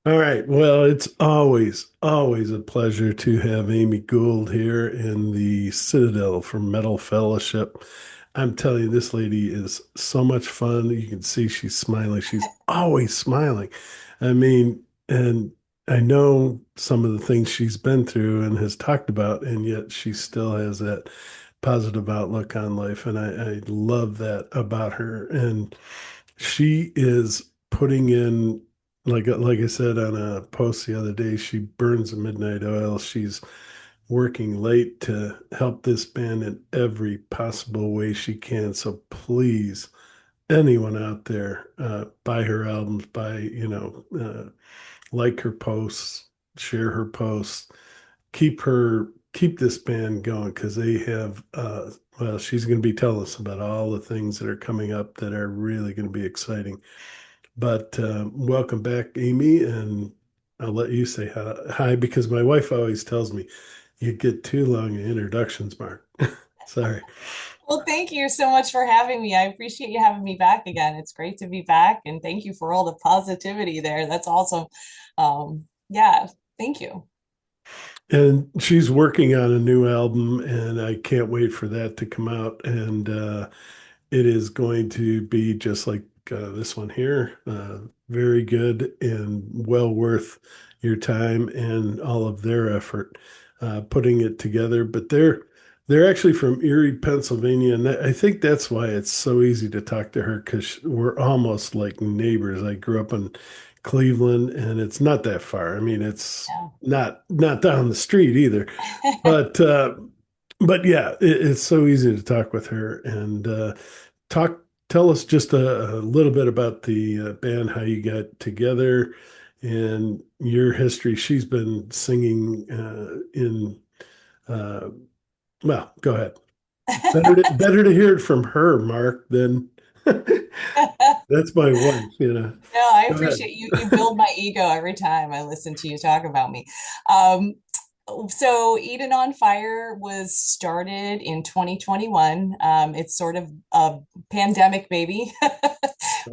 All right. Well, it's always a pleasure to have Amy Gould here in the Citadel from Metal Fellowship. I'm telling you, this lady is so much fun. You can see she's smiling. She's always smiling. I mean, and I know some of the things she's been through and has talked about, and yet she still has that positive outlook on life. And I love that about her. And she is putting in, like I said on a post the other day, she burns the midnight oil. She's working late to help this band in every possible way she can. So please, anyone out there, buy her albums, like her posts, share her posts, keep this band going because they have well, she's going to be telling us about all the things that are coming up that are really going to be exciting. But welcome back, Amy, and I'll let you say hi because my wife always tells me you get too long in introductions, Mark. Sorry. Well, thank you so much for having me. I appreciate you having me back again. It's great to be back, and thank you for all the positivity there. That's awesome. Yeah, thank you. And she's working on a new album, and I can't wait for that to come out. And it is going to be just like this one here, very good and well worth your time and all of their effort putting it together. But they're actually from Erie, Pennsylvania, and I think that's why it's so easy to talk to her because we're almost like neighbors. I grew up in Cleveland, and it's not that far. I mean, it's Yeah. not down the street either, but yeah, it's so easy to talk with her and talk. Tell us just a little bit about the band, how you got together, and your history. She's been singing in. Uh, well, go ahead. Better to hear it from her, Mark, than that's my wife. No, I Go ahead. appreciate you. You build my ego every time I listen to you talk about me. Um, so Eden on Fire was started in 2021. It's sort of a pandemic baby. Oh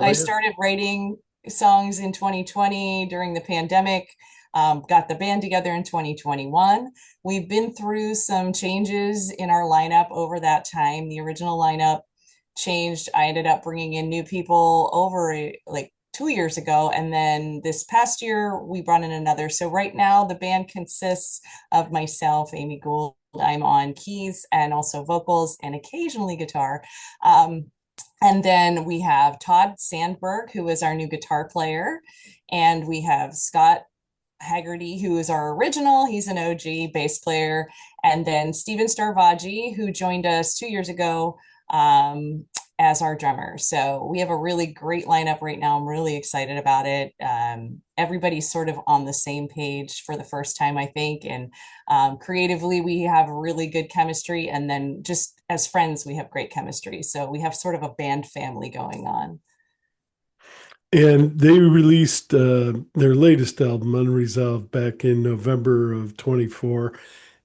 I yeah. started writing songs in 2020 during the pandemic. Got the band together in 2021. We've been through some changes in our lineup over that time. The original lineup changed. I ended up bringing in new people over like 2 years ago. And then this past year, we brought in another. So right now, the band consists of myself, Amy Gould. I'm on keys and also vocals and occasionally guitar. Um, and then we have Todd Sandberg, who is our new guitar player. And we have Scott Haggerty, who is our original. He's an OG bass player. And then Steven Starvaggi, who joined us 2 years ago as our drummer. So we have a really great lineup right now. I'm really excited about it. Everybody's sort of on the same page for the first time, I think. And creatively, we have really good chemistry. And then just as friends, we have great chemistry. So we have sort of a band family going on. And they released their latest album, Unresolved, back in November of 24.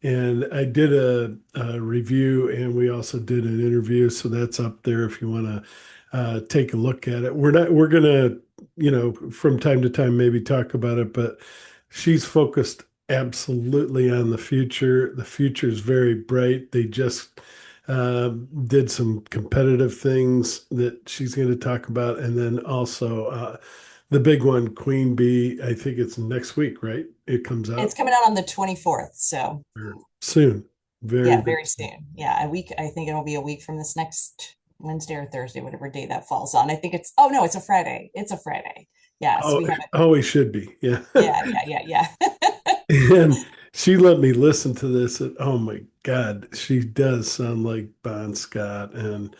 And I did a review and we also did an interview. So that's up there if you want to take a look at it. We're going to, from time to time maybe talk about it, but she's focused absolutely on the future. The future is very bright. They just did some competitive things that she's going to talk about. And then also the big one, Queen Bee, I think it's next week, right? It comes It's out coming out on the 24th. So soon, very, yeah, very very soon. soon. Yeah, a week. I think it'll be a week from this next Wednesday or Thursday, whatever day that falls on. I think it's, oh no, it's a Friday. It's a Friday. Yes, Oh, we have it. always should be. Yeah. Yeah, yeah. And she let me listen to this. And, oh my God, she does sound like Bon Scott. And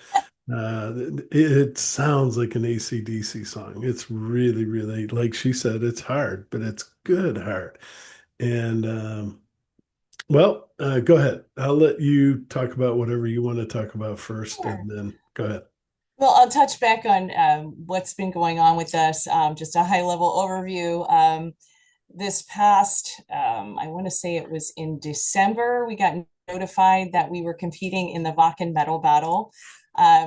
it sounds like an AC/DC song. It's really, really, like she said, it's hard, but it's good hard. And well, go ahead. I'll let you talk about whatever you want to talk about first, Sure. and then go ahead. Well, I'll touch back on what's been going on with us. Just a high level overview. This past, I want to say it was in December, we got notified that we were competing in the Wacken Metal Battle.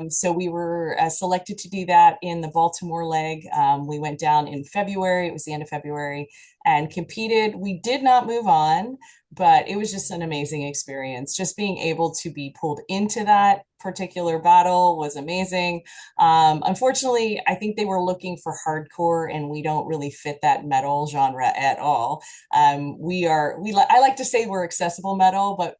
So we were selected to do that in the Baltimore leg. We went down in February. It was the end of February and competed. We did not move on, but it was just an amazing experience. Just being able to be pulled into that particular battle was amazing. Unfortunately, I think they were looking for hardcore, and we don't really fit that metal genre at all. I like to say we're accessible metal, but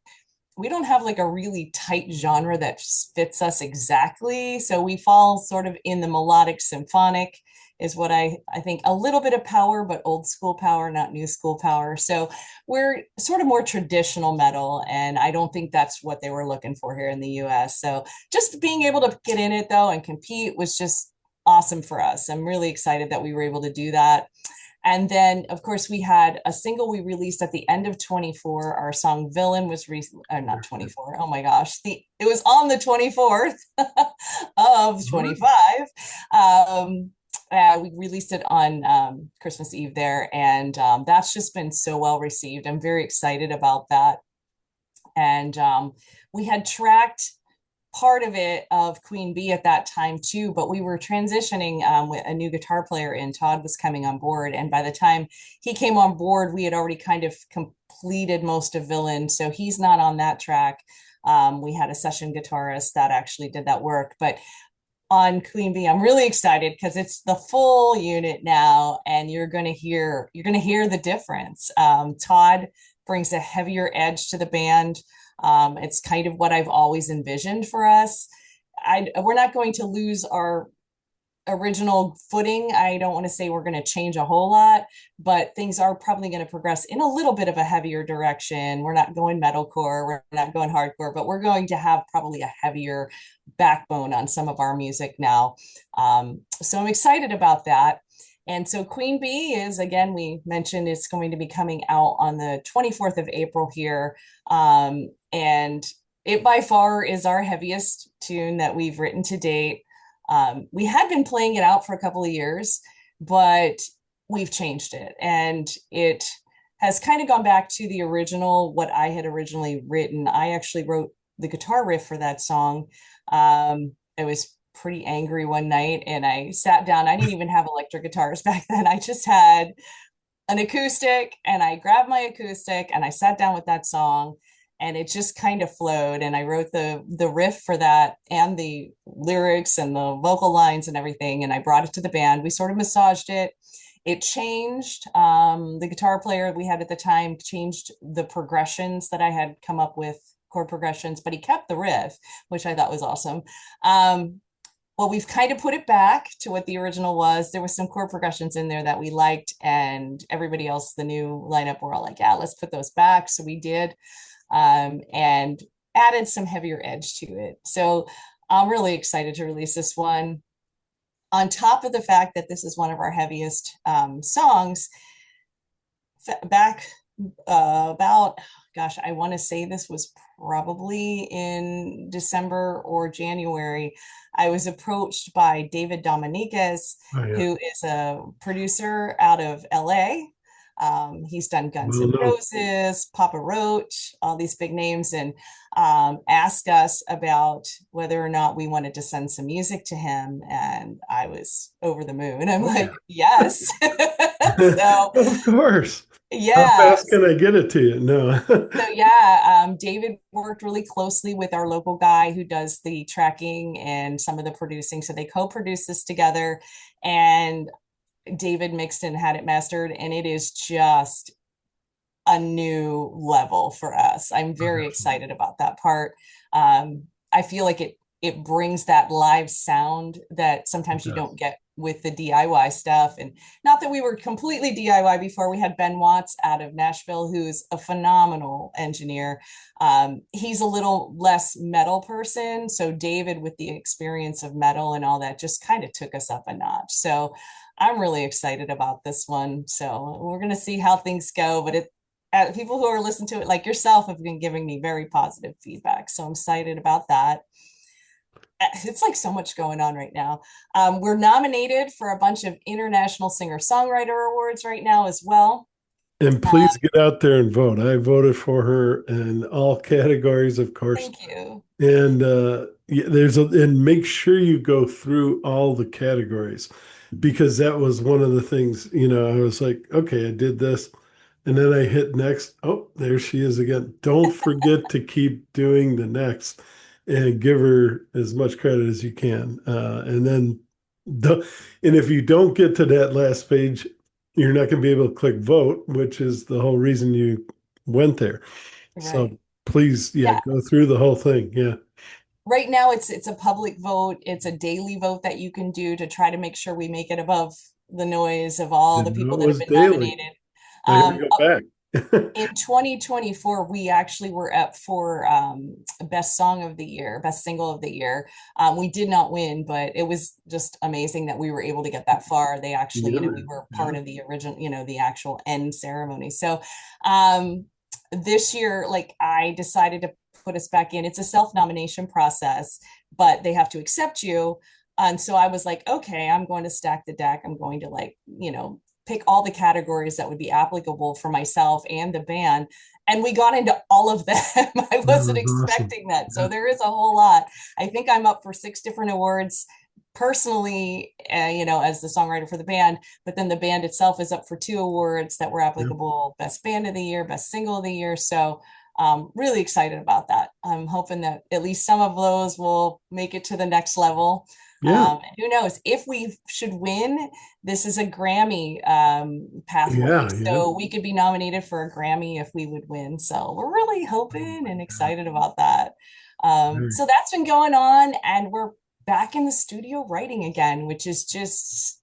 we don't have like a really tight genre that fits us exactly. So we fall sort of in the melodic symphonic is what I think a little bit of power, but old school power, not new school power. So we're sort of more traditional metal. And I don't think that's what they were looking for here in the US. So just being able to get in it though and compete was just awesome for us. I'm really excited that we were able to do that. And then, of course, we had a single we released at the end of 24. Our song Villain was not 24. Oh my gosh. It was on the 24th of What? 25. We released it on Christmas Eve there, and that's just been so well received. I'm very excited about that. And we had tracked part of it of Queen Bee at that time too, but we were transitioning with a new guitar player and Todd was coming on board. And by the time he came on board, we had already kind of completed most of Villain. So he's not on that track. We had a session guitarist that actually did that work. But on Queen Bee, I'm really excited because it's the full unit now, and you're gonna hear the difference. Todd brings a heavier edge to the band. It's kind of what I've always envisioned for us. We're not going to lose our original footing. I don't want to say we're going to change a whole lot, but things are probably going to progress in a little bit of a heavier direction. We're not going metalcore, we're not going hardcore, but we're going to have probably a heavier backbone on some of our music now. So I'm excited about that. And so Queen Bee is, again, we mentioned it's going to be coming out on the 24th of April here. And it by far is our heaviest tune that we've written to date. We had been playing it out for a couple of years, but we've changed it. And it has kind of gone back to the original, what I had originally written. I actually wrote the guitar riff for that song. I was pretty angry one night and I sat down. I didn't even have electric guitars back then. I just had an acoustic and I grabbed my acoustic and I sat down with that song and it just kind of flowed and I wrote the riff for that and the lyrics and the vocal lines and everything and I brought it to the band. We sort of massaged it. It changed. The guitar player we had at the time changed the progressions that I had come up with, chord progressions, but he kept the riff, which I thought was awesome. Well, we've kind of put it back to what the original was. There was some chord progressions in there that we liked, and everybody else, the new lineup, were all like, "Yeah, let's put those back." So we did, and added some heavier edge to it. So I'm really excited to release this one. On top of the fact that this is one of our heaviest songs, back about, gosh, I want to say this was probably in December or January. I was approached by David Dominiquez, Oh, yeah. who is a producer out of LA. He's done Guns Well, N' no. Roses, Papa Roach, all these big names, and asked us about whether or not we wanted to send some music to him. And I was over the moon. I'm Oh, yeah. like, yes. So, Of course. How yeah. fast can I get it to you? No. So yeah, David worked really closely with our local guy who does the tracking and some of the producing. So they co-produced this together, and David mixed and had it mastered, and it is just a new level for us. I'm very excited about that part. I feel like it brings that live sound that It sometimes you does. don't get with the DIY stuff. And not that we were completely DIY before. We had Ben Watts out of Nashville, who's a phenomenal engineer. He's a little less metal person. So David, with the experience of metal and all that, just kind of took us up a notch. So I'm really excited about this one. So we're going to see how things go. But people who are listening to it, like yourself, have been giving me very positive feedback. So I'm excited about that. It's like so much going on right now. We're nominated for a bunch of international singer songwriter awards right now as well. And please get out there and vote. I voted for her in all categories, of course. Thank you. And yeah, and make sure you go through all the categories because that was one of the things, I was like, okay, I did this. And then I hit next. Oh, there she is again. Don't forget to keep doing the next and give her as much credit as you can. And then, the, and if you don't get to that last page, you're not going to be able to click vote, which is the whole reason you went there. Right. So please, yeah, Yeah. go through the whole thing. Yeah. Right now it's a public vote. It's a daily vote that you can do to try to make sure we make it above the noise of all the Didn't know people it that have was been daily. nominated. I gotta Um, go back. in 2024, we actually were up for best song of the year, best single of the year. We did not win, but it was just amazing that we were able to get that far. They actually, Yeah, we man. were Yeah. part of the original, the actual end ceremony. So um, this year, like I decided to put us back in. It's a self-nomination process, but they have to accept you. And so I was like, okay, I'm going to stack the deck. I'm going to pick all the categories that would be applicable for myself and the band. And we got into all of them. I That wasn't was awesome. expecting that. Yeah. So there is a whole lot. I think I'm up for 6 different awards personally, as the songwriter for the band, but then the band itself is up for 2 awards that were Yeah. applicable: Best Band of the Year, Best Single of the Year. So really excited about that. I'm hoping that at least some of those will make it to the next level. Yeah. Who knows if we should win? This is a Grammy pathway, Yeah. Yeah. so we could be nominated for a Grammy if we would win. So we're really Oh hoping my and God. excited about that. Very. So that's been going on, and we're back in the studio writing again, which is just,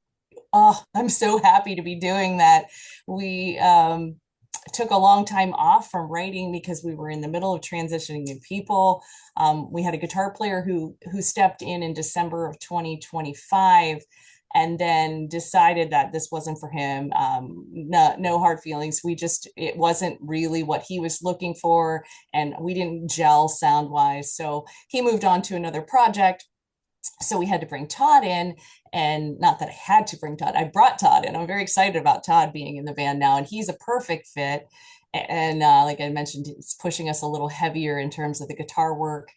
oh, I'm so happy to be doing that. We took a long time off from writing because we were in the middle of transitioning new people. We had a guitar player who stepped in December of 2025 and then decided that this wasn't for him. No hard feelings. It wasn't really what he was looking for, and we didn't gel sound wise. So he moved on to another project. So we had to bring Todd in, and not that I had to bring Todd, I brought Todd in. I'm very excited about Todd being in the band now, and he's a perfect fit. And like I mentioned, it's pushing us a little heavier in terms of the guitar work.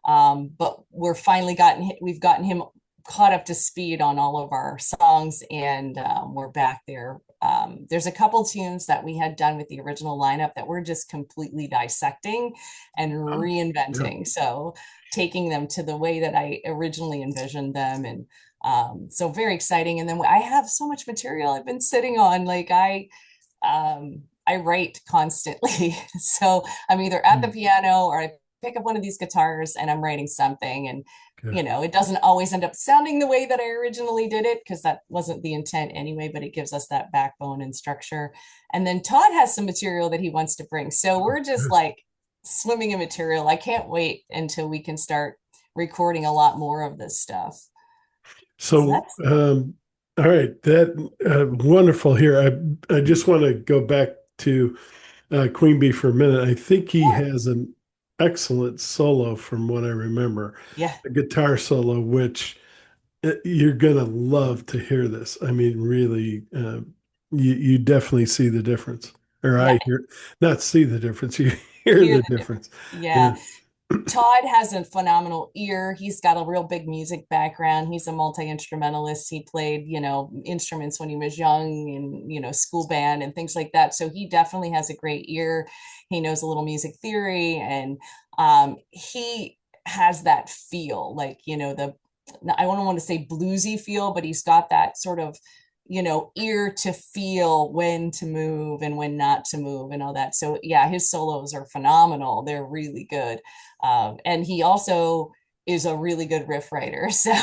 But we've gotten him caught up to speed on all of our songs, and we're back there. There's a couple tunes that we had done with the original lineup that we're just completely dissecting and Oh, yeah. reinventing. So taking them to the way that I originally envisioned them. And so very exciting. And then I have so much material I've been sitting on. I write constantly. So I'm either at the Mm. piano or I pick up one of these guitars and I'm writing something. And Okay. it doesn't always end up sounding the way that I originally did it because that wasn't the intent anyway, but it gives us that backbone and structure. And then Todd has some material that he wants to bring. So we're just Good. like swimming in material. I can't wait until we can start recording a lot more of this stuff. So So, that's, all right, that wonderful here. I just want to go back to Queen Bee for a minute. I think he yeah, has an excellent solo from what I remember, yeah, a guitar solo, which you're gonna love to hear this. I mean, really, you definitely see the difference, or yeah. I hear, not see the difference, you hear Hear the the difference. difference. Yeah. Yeah. Todd has a phenomenal ear. He's got a real big music background. He's a multi-instrumentalist. He played, instruments when he was young in, school band and things like that. So he definitely has a great ear. He knows a little music theory, and he has that feel like, I don't want to say bluesy feel, but he's got that sort of, ear to feel when to move and when not to move and all that. So yeah, his solos are phenomenal. They're really good. And he also is a really good riff writer. So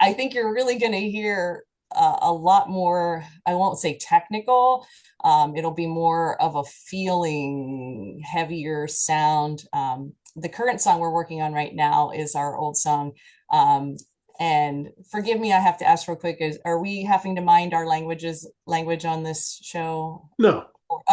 I think you're really going to hear a lot more, I won't say technical. It'll be more of a feeling, heavier sound. The current song we're working on right now is our old song. Um, and forgive me, I have to ask real quick, are we having to mind our language on this show? No,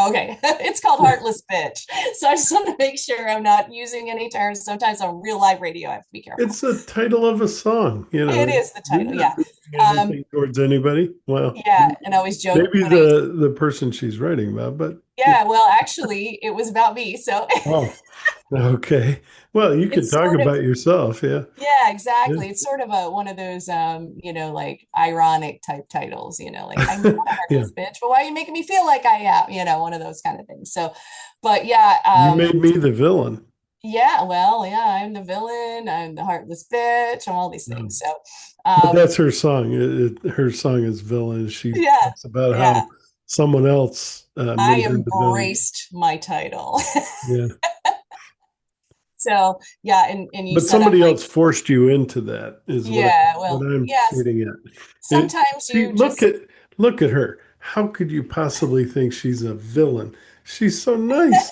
Okay, it's called Heartless Bitch. So I just want to make sure I'm not using any terms. Sometimes on real live radio, I have to be careful. it's the title of a song, It is the title, Yeah. yeah. Um, Anything towards anybody? Well, yeah, and I always joke maybe when I the person she's writing about, but yeah. yeah, well, actually, it was about me. So Oh, okay. Well, you could it's talk sort of about yourself. Yeah. yeah, Yeah. exactly. It's sort of a one of those like ironic type titles, like I'm not a Yeah. heartless bitch, but why are you making me feel like I am? One of those kind of things. So, but yeah, You made me the villain. yeah, well, yeah, I'm the villain, I'm the heartless bitch, I'm all these Yeah. things. So, But um, that's her song. Her song is Villain. She yeah, talks about yeah, how someone else I made her the villain. embraced my title. Yeah. So, yeah, and you But said I'm somebody like, else forced you into that, is yeah, what well, I'm yes, getting at. It, sometimes see, you just look at her. How could you possibly think she's a villain? She's so nice. And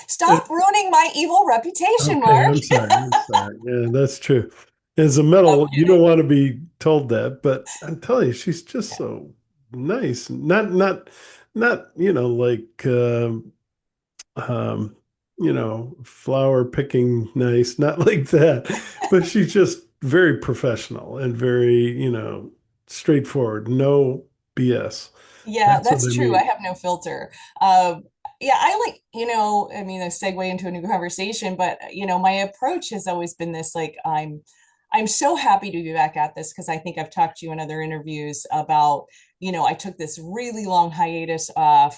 stop ruining my evil reputation, okay, Mark. I'm sorry. I'm sorry. Yeah, that's true. As a I'm metal, you don't kidding. want to be told that, but I'm telling you, she's just so nice. Not, like um, flower picking nice, not like that, but she's just very professional and very, straightforward. No BS. Yeah, That's what that's I true. I mean. have no filter. Yeah, I like, I mean, a segue into a new conversation, but my approach has always been this, like, I'm so happy to be back at this because I think I've talked to you in other interviews about, I took this really long hiatus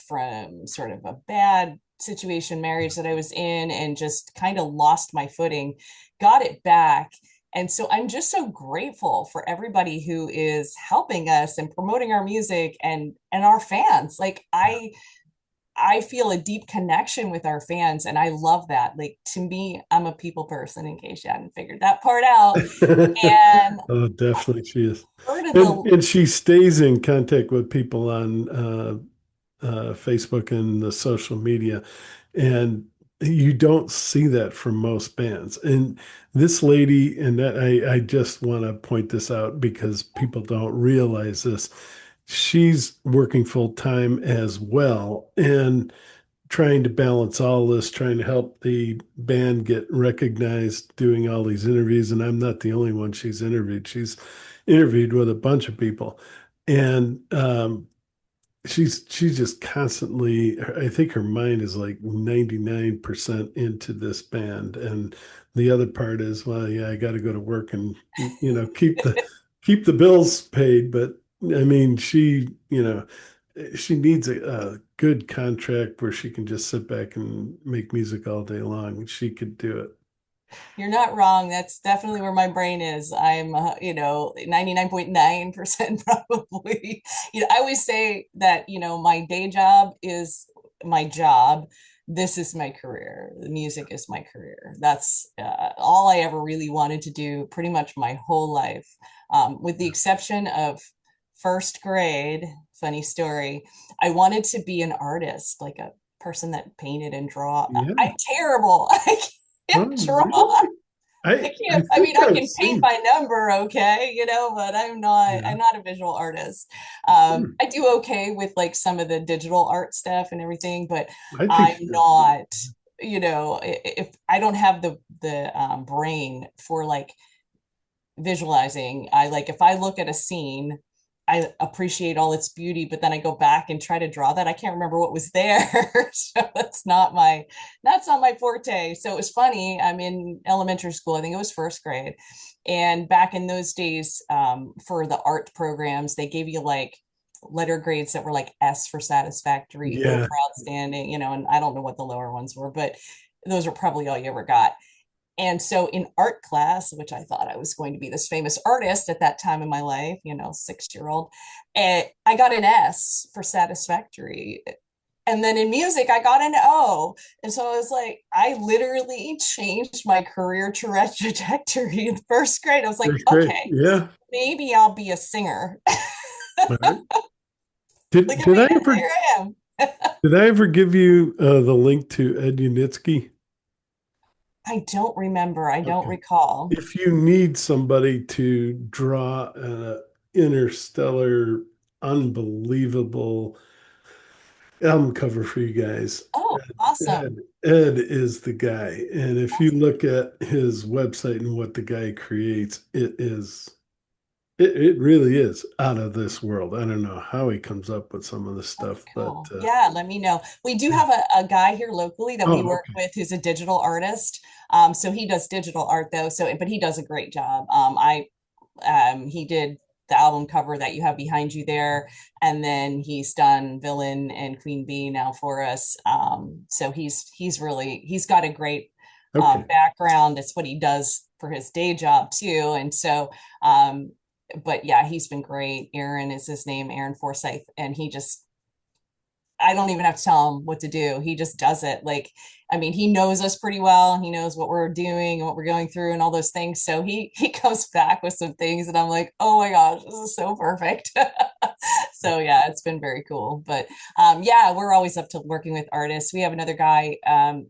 from sort of a bad situation, marriage that I was in, and just kind of lost my footing, got it back. And so I'm just so grateful for everybody who is helping us and promoting our music and our fans. Like I feel a deep connection with our fans and I love that. Like to me, I'm a people person in case you hadn't figured that part out. And Oh, definitely she is. heard of And the and she stays in contact with people on Facebook and the social media. And you don't see that from most bands. And this lady, and that I just want to point this out because people don't realize this. She's working full time as well and trying to balance all this, trying to help the band get recognized, doing all these interviews. And I'm not the only one she's interviewed. She's interviewed with a bunch of people. And she's just constantly, I think her mind is like 99% into this band, and the other part is, well, yeah, I got to go to work and keep the bills paid. But I mean, she needs a good contract where she can just sit back and make music all day long. She could do it. You're not wrong. That's definitely where my brain is. I'm, 99.9% probably. I always say that, my day job is my job. This is my career. The music is my career. That's all I ever really wanted to do pretty much my whole life, with the exception of first grade. Funny story. I wanted to be an artist, like a person that painted and draw. Yeah. I'm terrible. I Oh, can't draw. really? I I can't, I mean, think I I've can paint seen. by number, okay, but Yeah. I'm not a visual artist. Hmm. I do okay with like some of the digital art stuff and everything, but I think I'm she does too. not, if I don't have the brain for like visualizing. I like if I look at a scene, I appreciate all its beauty, but then I go back and try to draw that. I can't remember what was there. So that's not my forte. So it was funny. I'm in elementary school. I think it was first grade. And back in those days, for the art programs, they gave you like letter grades that were like S for satisfactory, O Yeah. for outstanding, and I don't know what the lower ones were, but those are probably all you ever got. And so in art class, which I thought I was going to be this famous artist at that time in my life, 6 year old, and I got an S for satisfactory. And then in music, I got an O. And so I was like, I literally changed my career trajectory in first grade. I was like, First grade. okay, Yeah. maybe I'll be a singer. All right. Did Look at did I me, ever here I am. did I ever give you the link to Ed Unitsky? I don't remember. I don't Okay. recall. If you need somebody to draw an interstellar, unbelievable album cover for you guys, Oh, Ed, awesome. Ed is the guy. And if you look at his website and what the guy creates, it is. it really is out of this world. I don't know how he comes up with some of the That's stuff, but cool. Yeah, let me know. We do yeah. have a guy here locally that we Oh, work okay. with who's a digital artist. So he does digital art though. So, but he does a great job. He did the album cover that you have behind you there, and then he's done Villain and Queen Bee now for us. So he's got a great Okay. background. It's what he does for his day job too, and so but yeah, he's been great. Aaron is his name, Aaron Forsyth, and he just I don't even have to tell him what to do. He just does it. Like, I mean, he knows us pretty well. He knows what we're doing and what we're going through and all those things. So he comes back with some things and I'm like, oh my gosh, this is so perfect. So yeah, it's been very cool. But yeah, we're always up to working with artists. We have another guy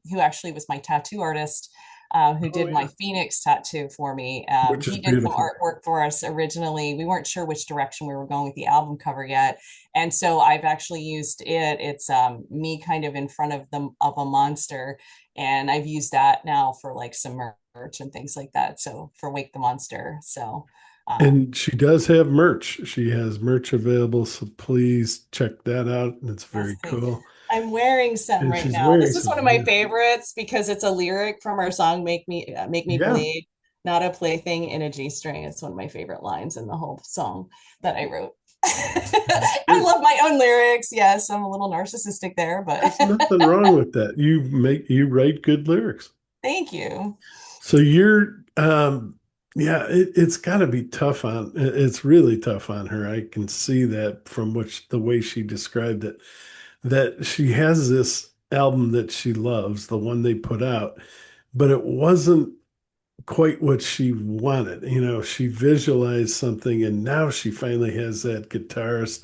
who actually was my tattoo artist. Who Oh did my yeah, Phoenix tattoo for me? which is He did some beautiful. artwork for us originally. We weren't sure which direction we were going with the album cover yet, and so I've actually used it. It's me kind of in front of them of a monster, and I've used that now for like some merch and things like that. So for Wake the Monster. So um, And she does have merch. She has merch available, so please check that out. It's yes, very please. cool. I'm wearing some And right she's now. wearing This is one some, of my yeah. favorites because it's a lyric from our song Make Me Yeah, Bleed, not a plaything in a G string. It's one of my favorite lines in the whole song that I wrote. that's I good. love my own lyrics. Yes, I'm a little narcissistic there, but There's nothing wrong with that. You write good lyrics. thank you. So you're yeah, it's got to be tough on it's really tough on her. I can see that from which the way she described it, that she has this album that she loves, the one they put out, but it wasn't quite what she wanted. You know, she visualized something and now she finally has that guitarist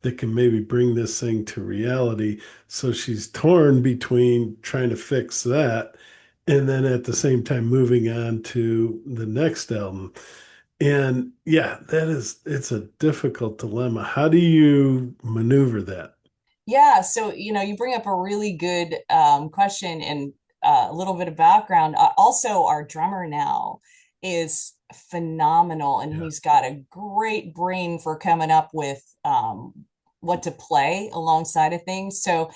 that can maybe bring this thing to reality. So she's torn between trying to fix that and then at the same time moving on to the next album. And yeah, it's a difficult dilemma. How do you maneuver that? Yeah, so you bring up a really good question and a little bit of background. Also, our drummer now is phenomenal, and Yeah. he's got a great brain for coming up with what to play alongside of things. So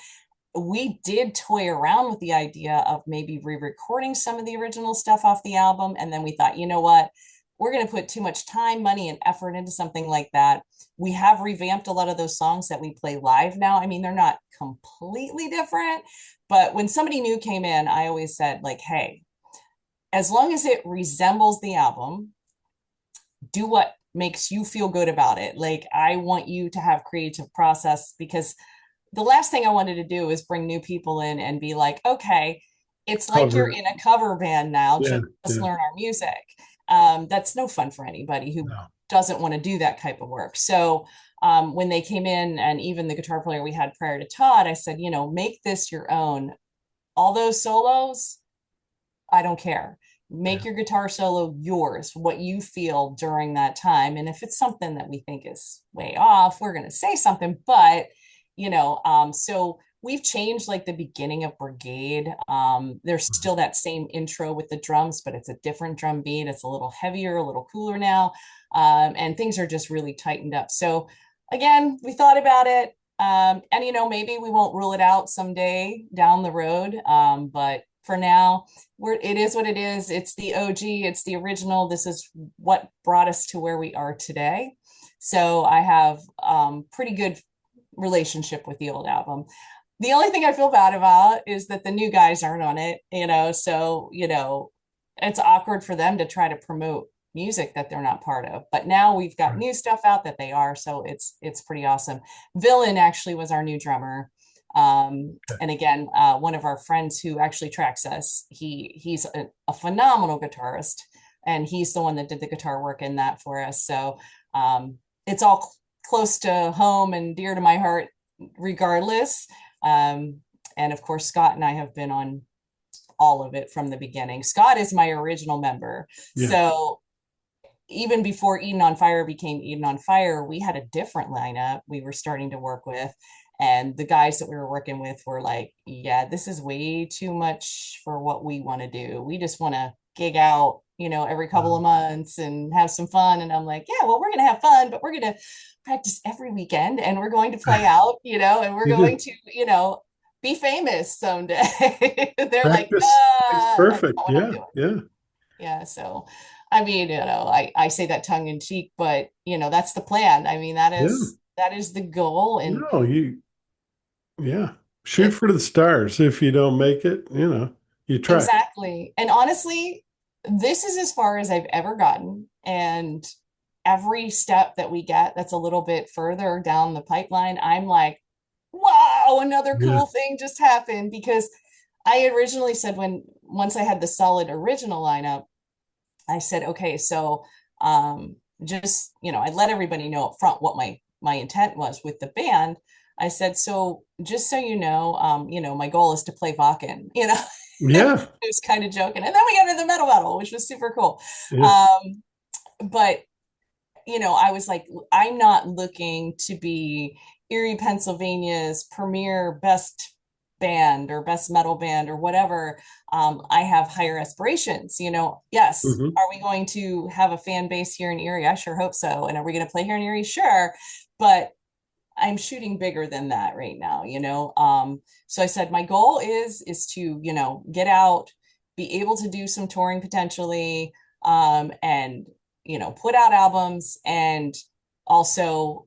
we did toy around with the idea of maybe re-recording some of the original stuff off the album, and then we thought, you know what? We're going to put too much time, money, and effort into something like that. We have revamped a lot of those songs that we play live now. I mean, they're not completely different, but when somebody new came in, I always said, like, hey, as long as it resembles the album, do what makes you feel good about it. Like, I want you to have creative process because the last thing I wanted to do is bring new people in and be like, okay, it's like you're Cover. in a cover band now, Yeah, just yeah. learn our music. That's no fun for anybody who No. doesn't want to do that type of work. So when they came in, and even the guitar player we had prior to Todd, I said, make this your own. All those solos, I don't care. Make Yeah. your guitar solo yours, what you feel during that time. And if it's something that we think is way off, we're going to say something. But, so we've changed like the beginning of Brigade. There's still that same intro with the drums, but it's a different drum beat. It's a little heavier, a little cooler now. And things are just really tightened up. So, again, we thought about it. And maybe we won't rule it out someday down the road. But for now, it is what it is. It's the OG, it's the original. This is what brought us to where we are today. So I have pretty good relationship with the old album. The only thing I feel bad about is that the new guys aren't on it, so it's awkward for them to try to promote music that they're not part of. But now we've got Right. new stuff out that they are, so it's pretty awesome. Villain actually was our new drummer. And again, one of our friends who actually tracks us, he's a phenomenal guitarist, and he's the one that did the guitar work in that for us. So it's all close to home and dear to my heart, regardless. Um, and of course, Scott and I have been on all of it from the beginning. Scott is my original member, Yeah. so even before Eden on Fire became Eden on Fire, we had a different lineup we were starting to work with. And the guys that we were working with were like, yeah, this is way too much for what we want to do. We just want to gig out every couple of Wow. months and have some fun. And I'm like, yeah, well, we're going to have fun, but we're going to practice every weekend and we're going to play out, and we're You going did to, be famous someday. They're like, practice makes that's perfect. not what I'm Yeah. doing. Yeah. Yeah. So, I mean, I say that tongue in cheek, but that's the plan. I mean, Yeah. that is the goal. And No, yeah. Shoot it for the stars. If you don't make it, you try. exactly. And honestly, this is as far as I've ever gotten. And every step that we get that's a little bit further down the pipeline, I'm like, wow, another Yeah. cool thing just happened. Because I originally said, once I had the solid original lineup, I said, okay, so just, I let everybody know up front what my intent was with the band. I said, so just so my goal is to play Vakken, it Yeah. was kind of joking. And then we got into the metal battle, which was super cool. Yeah. But I was like, I'm not looking to be Erie, Pennsylvania's premier best band or best metal band or whatever. I have higher aspirations. Yes, Hmm. are we going to have a fan base here in Erie? I sure hope so. And are we going to play here in Erie? Sure. But I'm shooting bigger than that right now. So I said my goal is to, get out, be able to do some touring potentially, and put out albums and also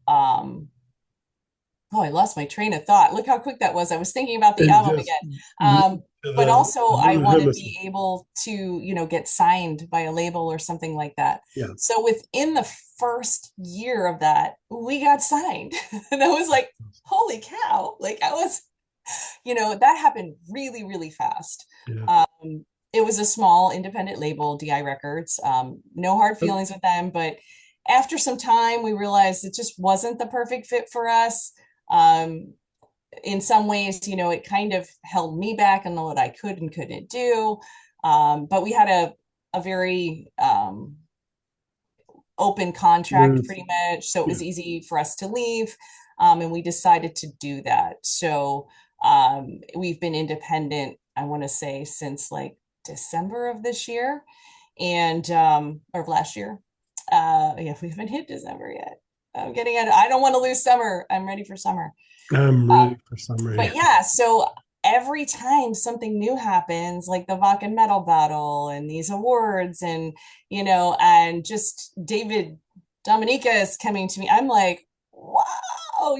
oh, I lost my train of thought. Look how quick that was. I was thinking about the And album just again. move to But the also I Northern want to Hemisphere. be able to, get signed by a label or something like that. Yeah. So within the first year of that, we got signed. And I was like, holy cow. Like I was, that happened really, really fast. Yeah. It was a small independent label, DI Records. No hard feelings with them, but after some time, we realized it just wasn't the perfect fit for us. Um, in some ways, it kind of held me back on what I could and couldn't do. But we had a very open contract Smooth. pretty much. So it Yeah. was easy for us to leave. And we decided to do that. So we've been independent, I want to say, since like December of this year and or of last year. Yeah, we haven't hit December yet. I'm getting it. I don't want to lose summer. I'm ready for summer. I'm Uh, ready for summer. but yeah, so every time something new happens, like the Vakken Metal Battle and these awards, and just David Dominica is coming to me, I'm like, wow,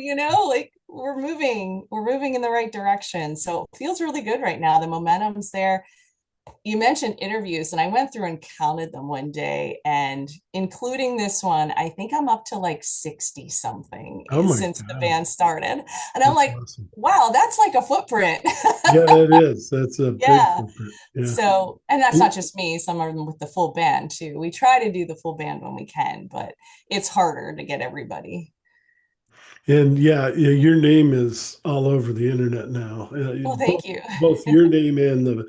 like we're moving in the right direction. So it feels really good right now. The momentum's there. You mentioned interviews, and I went through and counted them one day, and including this one, I think I'm up to like 60 something Oh my since the God. band started. And I'm That's like, awesome. wow, that's like a footprint. Yeah, that is. That's a big Yeah. footprint. Yeah. So, and that's not And, just me, some of them with the full band too. We try to do the full band when we can, but it's harder to get everybody. and yeah, yeah, your name is all over the internet now. Well, Both thank you. both your name and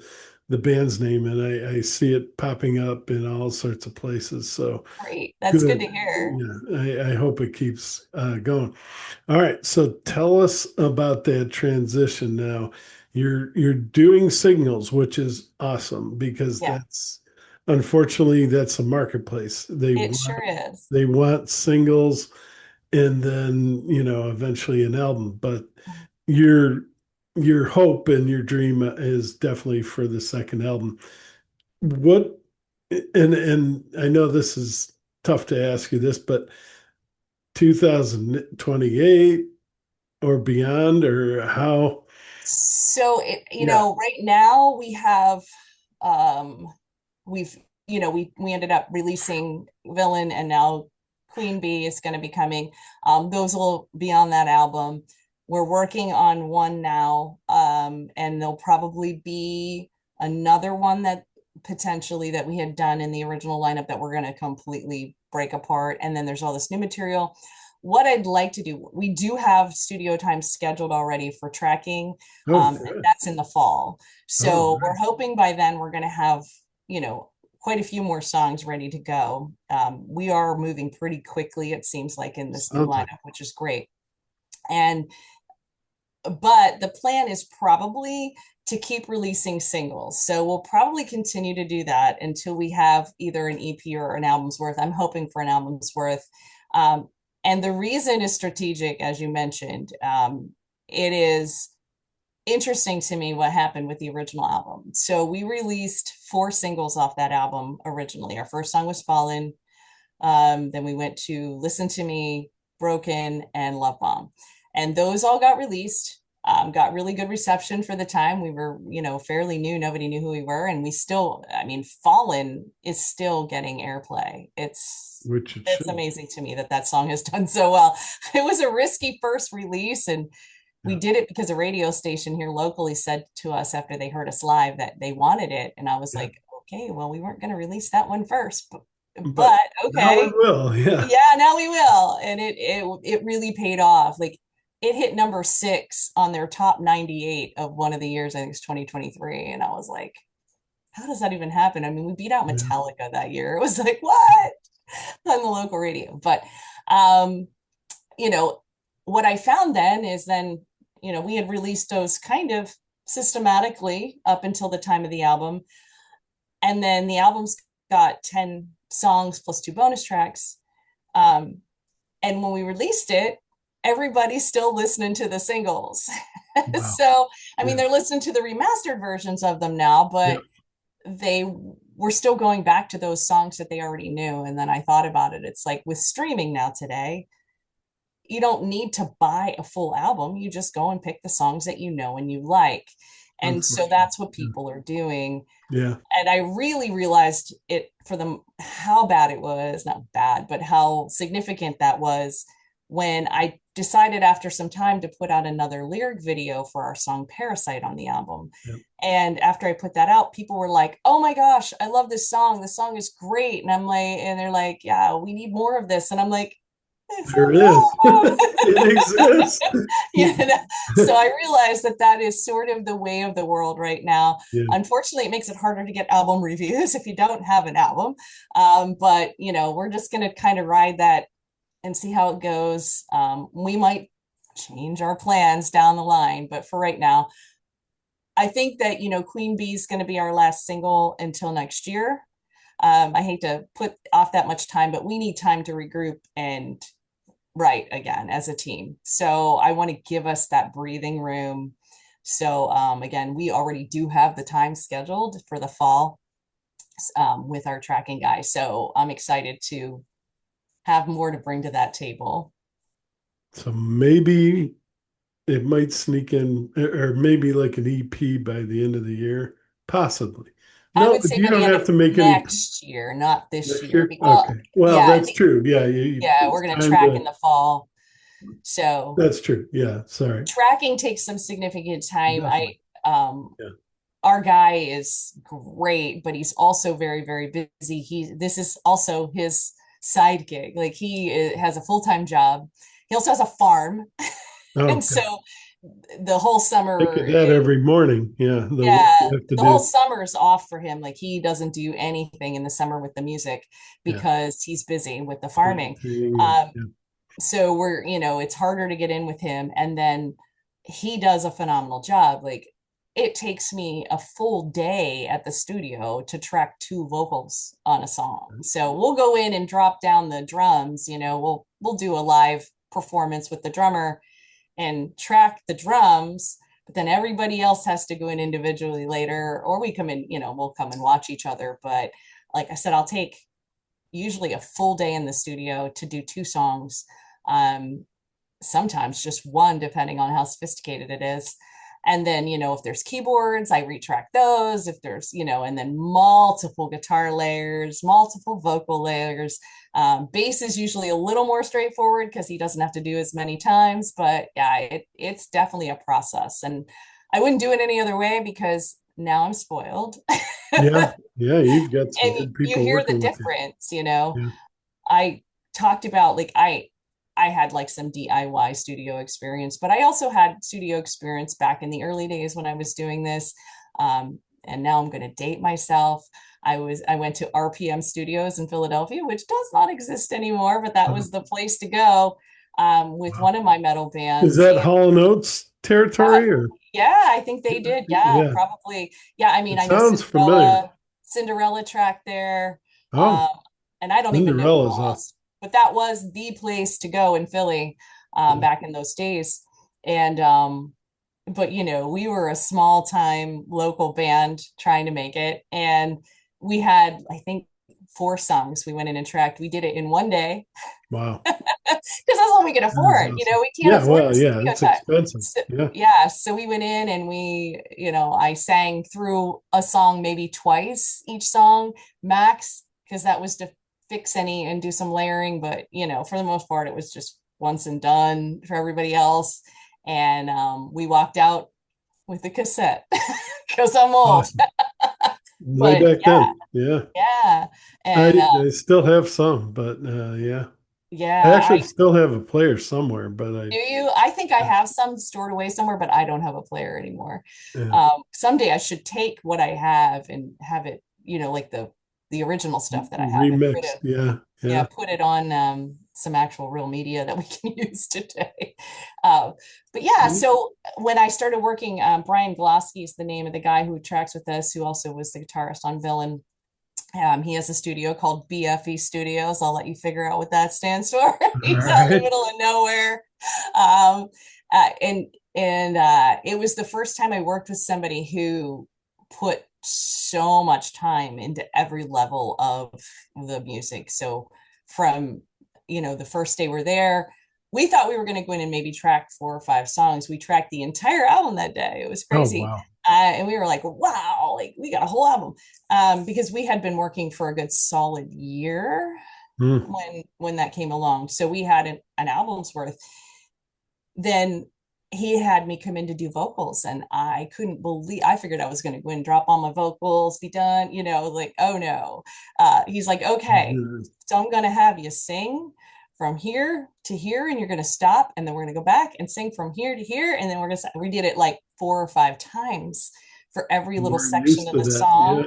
the band's name, and I see it popping up in all sorts of places. So Great. That's good to good. hear. Yeah, I hope it keeps going. All right, so tell us about that transition now. You're doing signals, which is awesome because Yeah, unfortunately that's a marketplace. it sure is. They want singles and then, eventually an album, but your your hope and your dream is definitely for the second album. What and I know this is tough to ask you this, but 2028 or beyond or how? So Yeah. right now we have we've we ended up releasing Villain and now Queen Bee is going to be coming. Those will be on that album. We're working on one now, and there'll probably be another one that potentially that we had done in the original lineup that we're going to completely break apart. And then there's all this new material. What I'd like to do, we do have studio time scheduled already for tracking, Oh, and good. that's in the fall. Oh, So we're nice. hoping by then we're going to have, quite a few more songs ready to go. We are moving pretty quickly, it seems like, in this new Sounds like lineup, which is great. And but the plan is probably to keep releasing singles. So we'll probably continue to do that until we have either an EP or an album's worth. I'm hoping for an album's worth. Um, and the reason is strategic, as you mentioned. It is interesting to me what happened with the original album. So we released 4 singles off that album originally. Our first song was Fallen. Then we went to Listen to Me, Broken, and Love Bomb. And those all got released, got really good reception for the time. We were, fairly new. Nobody knew who we were. And we still, I mean, Fallen is still getting airplay. which it It's should. amazing to me that that song has done so well. It was a risky first release, and we Yeah. did it because a radio station here locally said to us after they heard us live that they wanted it. And I was Yeah. like, okay, well, we weren't going to release that one first, But but now we okay. will. Yeah. Yeah, now we will. And it really paid off. Like it hit number 6 on their top 98 of one of the years, I think it's 2023. And I was like, how does that even happen? I mean, we beat out Yeah. Metallica that year. It was like, what? On the local radio. But um, you know, what I found then is then, we had released those kind of systematically up until the time of the album. And then the album's got 10 songs plus 2 bonus tracks. Um, and when we released it, everybody's still listening to the singles. Wow. So, I mean, Yeah. they're listening to the remastered versions of them now, Yeah. but they were still going back to those songs that they already knew. And then I thought about it. It's like with streaming now today, you don't need to buy a full album. You just go and pick the songs that you know and you like. And so Unfortunately. that's what Yeah. people are doing. Yeah. And I really realized it for them how bad it was, not bad, but how significant that was when I decided after some time to put out another lyric video for our song Parasite on the album. Yeah. And after I put that out, people were like, "Oh my gosh, I love this song. The song is great." And I'm like, and they're like, "Yeah, we need more of this." And I'm like, "It's There on it the is. album." It exists. So I realized that that is sort of the way of the world right now. Yeah. Unfortunately, it makes it harder to get album reviews if you don't have an album. But we're just going to kind of ride that and see how it goes. We might change our plans down the line, but for right now, I think that Queen Bee is going to be our last single until next year. I hate to put off that much time, but we need time to regroup and write again as a team. So I want to give us that breathing room. So again, we already do have the time scheduled for the fall with our tracking guy. So I'm excited to have more to bring to that table. So maybe it might sneak in, or maybe like an EP by the end of the year, possibly. I No, would say you by the don't end have of to make any next year, not this next year. year. Well, Okay. Well, yeah, that's true. Yeah, yeah, we're it's going to time track in to. the fall. So That's true. Yeah. Sorry. tracking takes some significant time. Definitely. Um, Yeah. our guy is great, but he's also very, very busy. This is also his side gig. Like has a full-time job. He also has a farm. And Okay. so the whole Think summer, of that every morning. Yeah. The work yeah, you have to the whole do. summer is off for him. Like he doesn't do anything in the summer with the music Yeah. because he's busy with the farming. Planting and Um, yeah. so it's harder to get in with him. And then he does a phenomenal job. Like it takes me a full day at the studio to track 2 vocals on a song. So we'll go in and drop down the drums, we'll do a live performance with the drummer and track the drums, but then everybody else has to go in individually later, or we come in, we'll come and watch each other. But like I said, I'll take usually a full day in the studio to do 2 songs. Um, Sometimes just one, depending on how sophisticated it is. And then, if there's keyboards, I retrack those. If there's, and then multiple guitar layers, multiple vocal layers. Bass is usually a little more straightforward because he doesn't have to do as many times. But yeah, it's definitely a process. And I wouldn't do it any other way because now I'm spoiled. Yeah. Yeah. You've got some And good you people hear the working with you. difference. Yeah. I talked about like I had like some DIY studio experience, but I also had studio experience back in the early days when I was doing this. And now I'm going to date myself. I went to RPM Studios in Philadelphia, which does not exist anymore, but that Uh, was the place to go with wow. one of my metal Is bands. that And Hall and Oates territory or Yeah, I think they did. Yeah, yeah, probably. Yeah, I mean, it I know sounds familiar. Cinderella track there. Oh, Um, and I don't even know who Cinderella's up. else, but that was the place to go in Philly Yeah. back in those days. And but we were a small time local band trying to make it. And we had, I think, 4 songs we went in and tracked. We did it in one day Wow. because that's all we can That is afford. awesome. We can't Yeah, afford well, the yeah, studio it's time. expensive. So, Yeah. yeah, so we went in and I sang through a song maybe twice each song max, because that was to fix any and do some layering. But for the most part, it was just once and done for everybody else. And we walked out with the cassette because I'm old. Awesome. Way But back then. Yeah. yeah, I and I still have some, but yeah. I yeah, actually I still have a player somewhere, but do you. I think I have some stored away somewhere, but I don't have a player anymore. yeah, Someday I should take what I have and have it, like the original stuff that I have, and put remixed. it, Yeah, yeah, yeah. put it on some actual real media that we can use today. Uh, but yeah, And- so when I started working, Brian Glosky is the name of the guy who tracks with us, who also was the guitarist on Villain. He has a studio called BFE Studios. I'll let you figure out what that stands for. All He's out in the right. middle of nowhere. Um, and it was the first time I worked with somebody who put so much time into every level of the music. So from, the first day we're there, we thought we were going to go in and maybe track 4 or 5 songs. We tracked the entire album that day. It was Oh, crazy. wow. And we were like, wow, like we got a whole album, because we had been working for a good solid year Hmm. when that came along. So we had an album's worth. Then he had me come in to do vocals, and I couldn't believe. I figured I was going to go and drop all my vocals, be done, like, oh no. He's like, okay, so I'm going to have you sing from here to here, and you're going to stop, and then we're going to go back and sing from here to here, and then we did it like 4 or 5 times for every little We're section used of to the that. Yeah. song.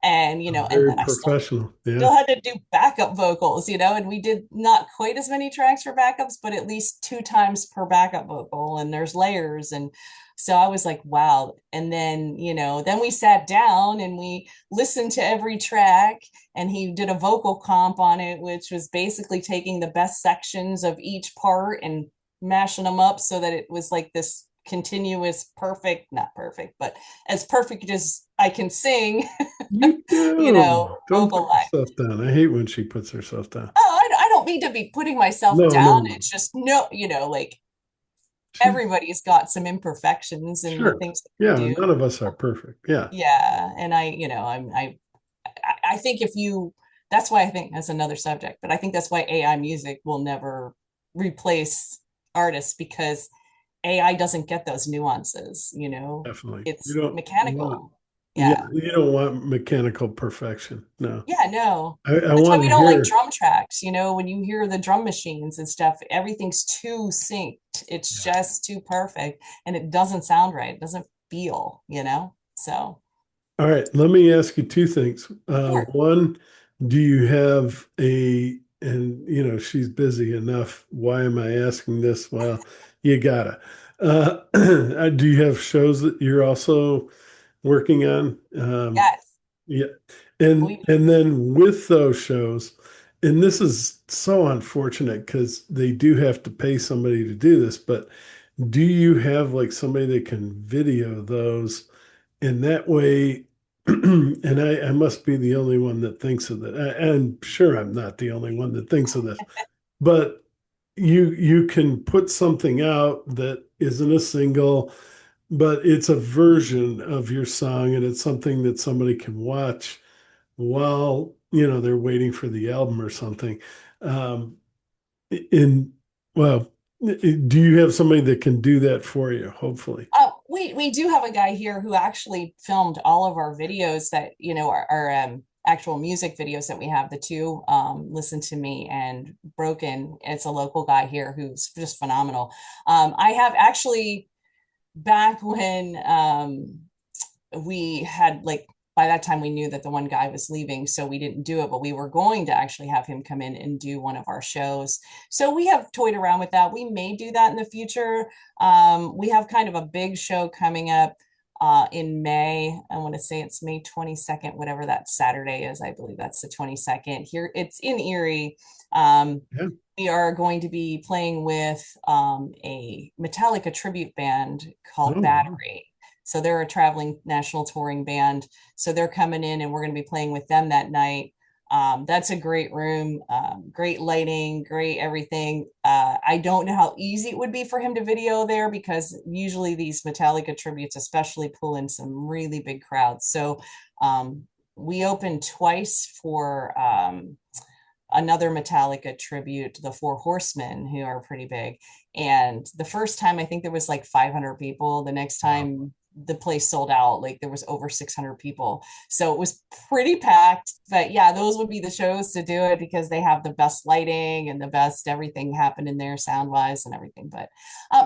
And and Very then I professional. Yeah. still had to do backup vocals, and we did not quite as many tracks for backups, but at least 2 times per backup vocal, and there's layers. And so I was like, wow. And then, then we sat down and we listened to every track, and he did a vocal comp on it, which was basically taking the best sections of each part and mashing them up so that it was like this continuous, perfect, not perfect, but as perfect as I can sing, You do. Don't vocal put line. yourself down. I hate when she puts herself down. Oh, I don't mean to be putting myself No, no, down. no. It's just no, like She's everybody's got some imperfections in the sure. things that we Yeah, do. none of us are perfect. Yeah, Yeah, and I think if you that's why I think that's another subject, but I think that's why AI music will never replace artists, because AI doesn't get those nuances, definitely. You it's don't want, mechanical. yeah, Yeah. you don't want mechanical perfection. No. Yeah, no. I That's why want we to don't like hear. drum tracks. When you hear the drum machines and stuff, everything's too synced. It's Yeah. just too perfect, and it doesn't sound right. It doesn't feel. So, All right, let me ask you two things. sure. One, do you have and she's busy enough. Why am I asking this? Well, you gotta. Do you have shows that you're also working on? Yes. Yeah. And We and then with those shows, and this is so unfortunate because they do have to pay somebody to do this, but do you have like somebody that can video those in that way? And I must be the only one that thinks of that. And sure, I'm not the only one that thinks of this, but you can put something out that isn't a single, but it's a version of your song, and it's something that somebody can watch while they're waiting for the album or something. Um, in well, do you have somebody that can do that for you? Hopefully. we do have a guy here who actually filmed all of our videos that are actual music videos that we have. The two, Listen to Me and Broken. It's a local guy here who's just phenomenal. I have actually, back when we had like by that time we knew that the one guy was leaving, so we didn't do it, but we were going to actually have him come in and do one of our shows. So we have toyed around with that. We may do that in the future. We have kind of a big show coming up in May. I want to say it's May 22nd, whatever that Saturday is. I believe that's the 22nd. Here, it's in Erie. Um, Yeah. we are going to be playing with a Metallica tribute band called Oh, wow. Battery. So they're a traveling national touring band. So they're coming in and we're going to be playing with them that night. That's a great room, great lighting, great everything. I don't know how easy it would be for him to video there because usually these Metallica tributes, especially, pull in some really big crowds. So we opened twice for another Metallica tribute, the Four Horsemen, who are pretty big. And the first time, I think there was like 500 people. The next Wow. time, the place sold out. Like there was over 600 people. So it was pretty packed. But yeah, those would be the shows to do it because they have the best lighting and the best everything happen in there sound wise and everything. But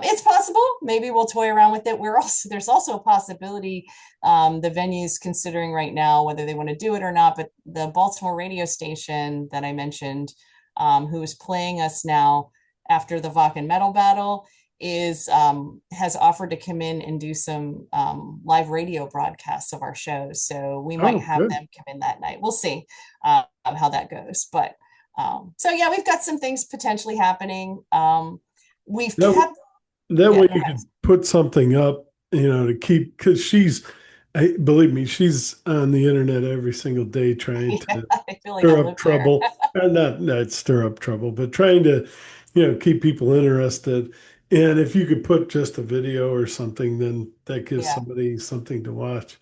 it's possible. Maybe we'll toy around with it. We're also there's also a possibility the venue's considering right now whether they want to do it or not. But the Baltimore radio station that I mentioned, who is playing us now after the Vakken Metal Battle, is has offered to come in and do some live radio broadcasts of our shows. So we might Oh, have good. them come in that night. We'll see how that goes. But so yeah, we've got some things potentially happening. We've That, kept, that yeah, way go you ahead. could put something up, to keep, because believe me, she's on the internet every single day trying Yeah, to I feel like I stir up live there. trouble. Not stir up trouble, but trying to, keep people interested. And if you could put just a video or something, then that gives Yeah. somebody something to watch.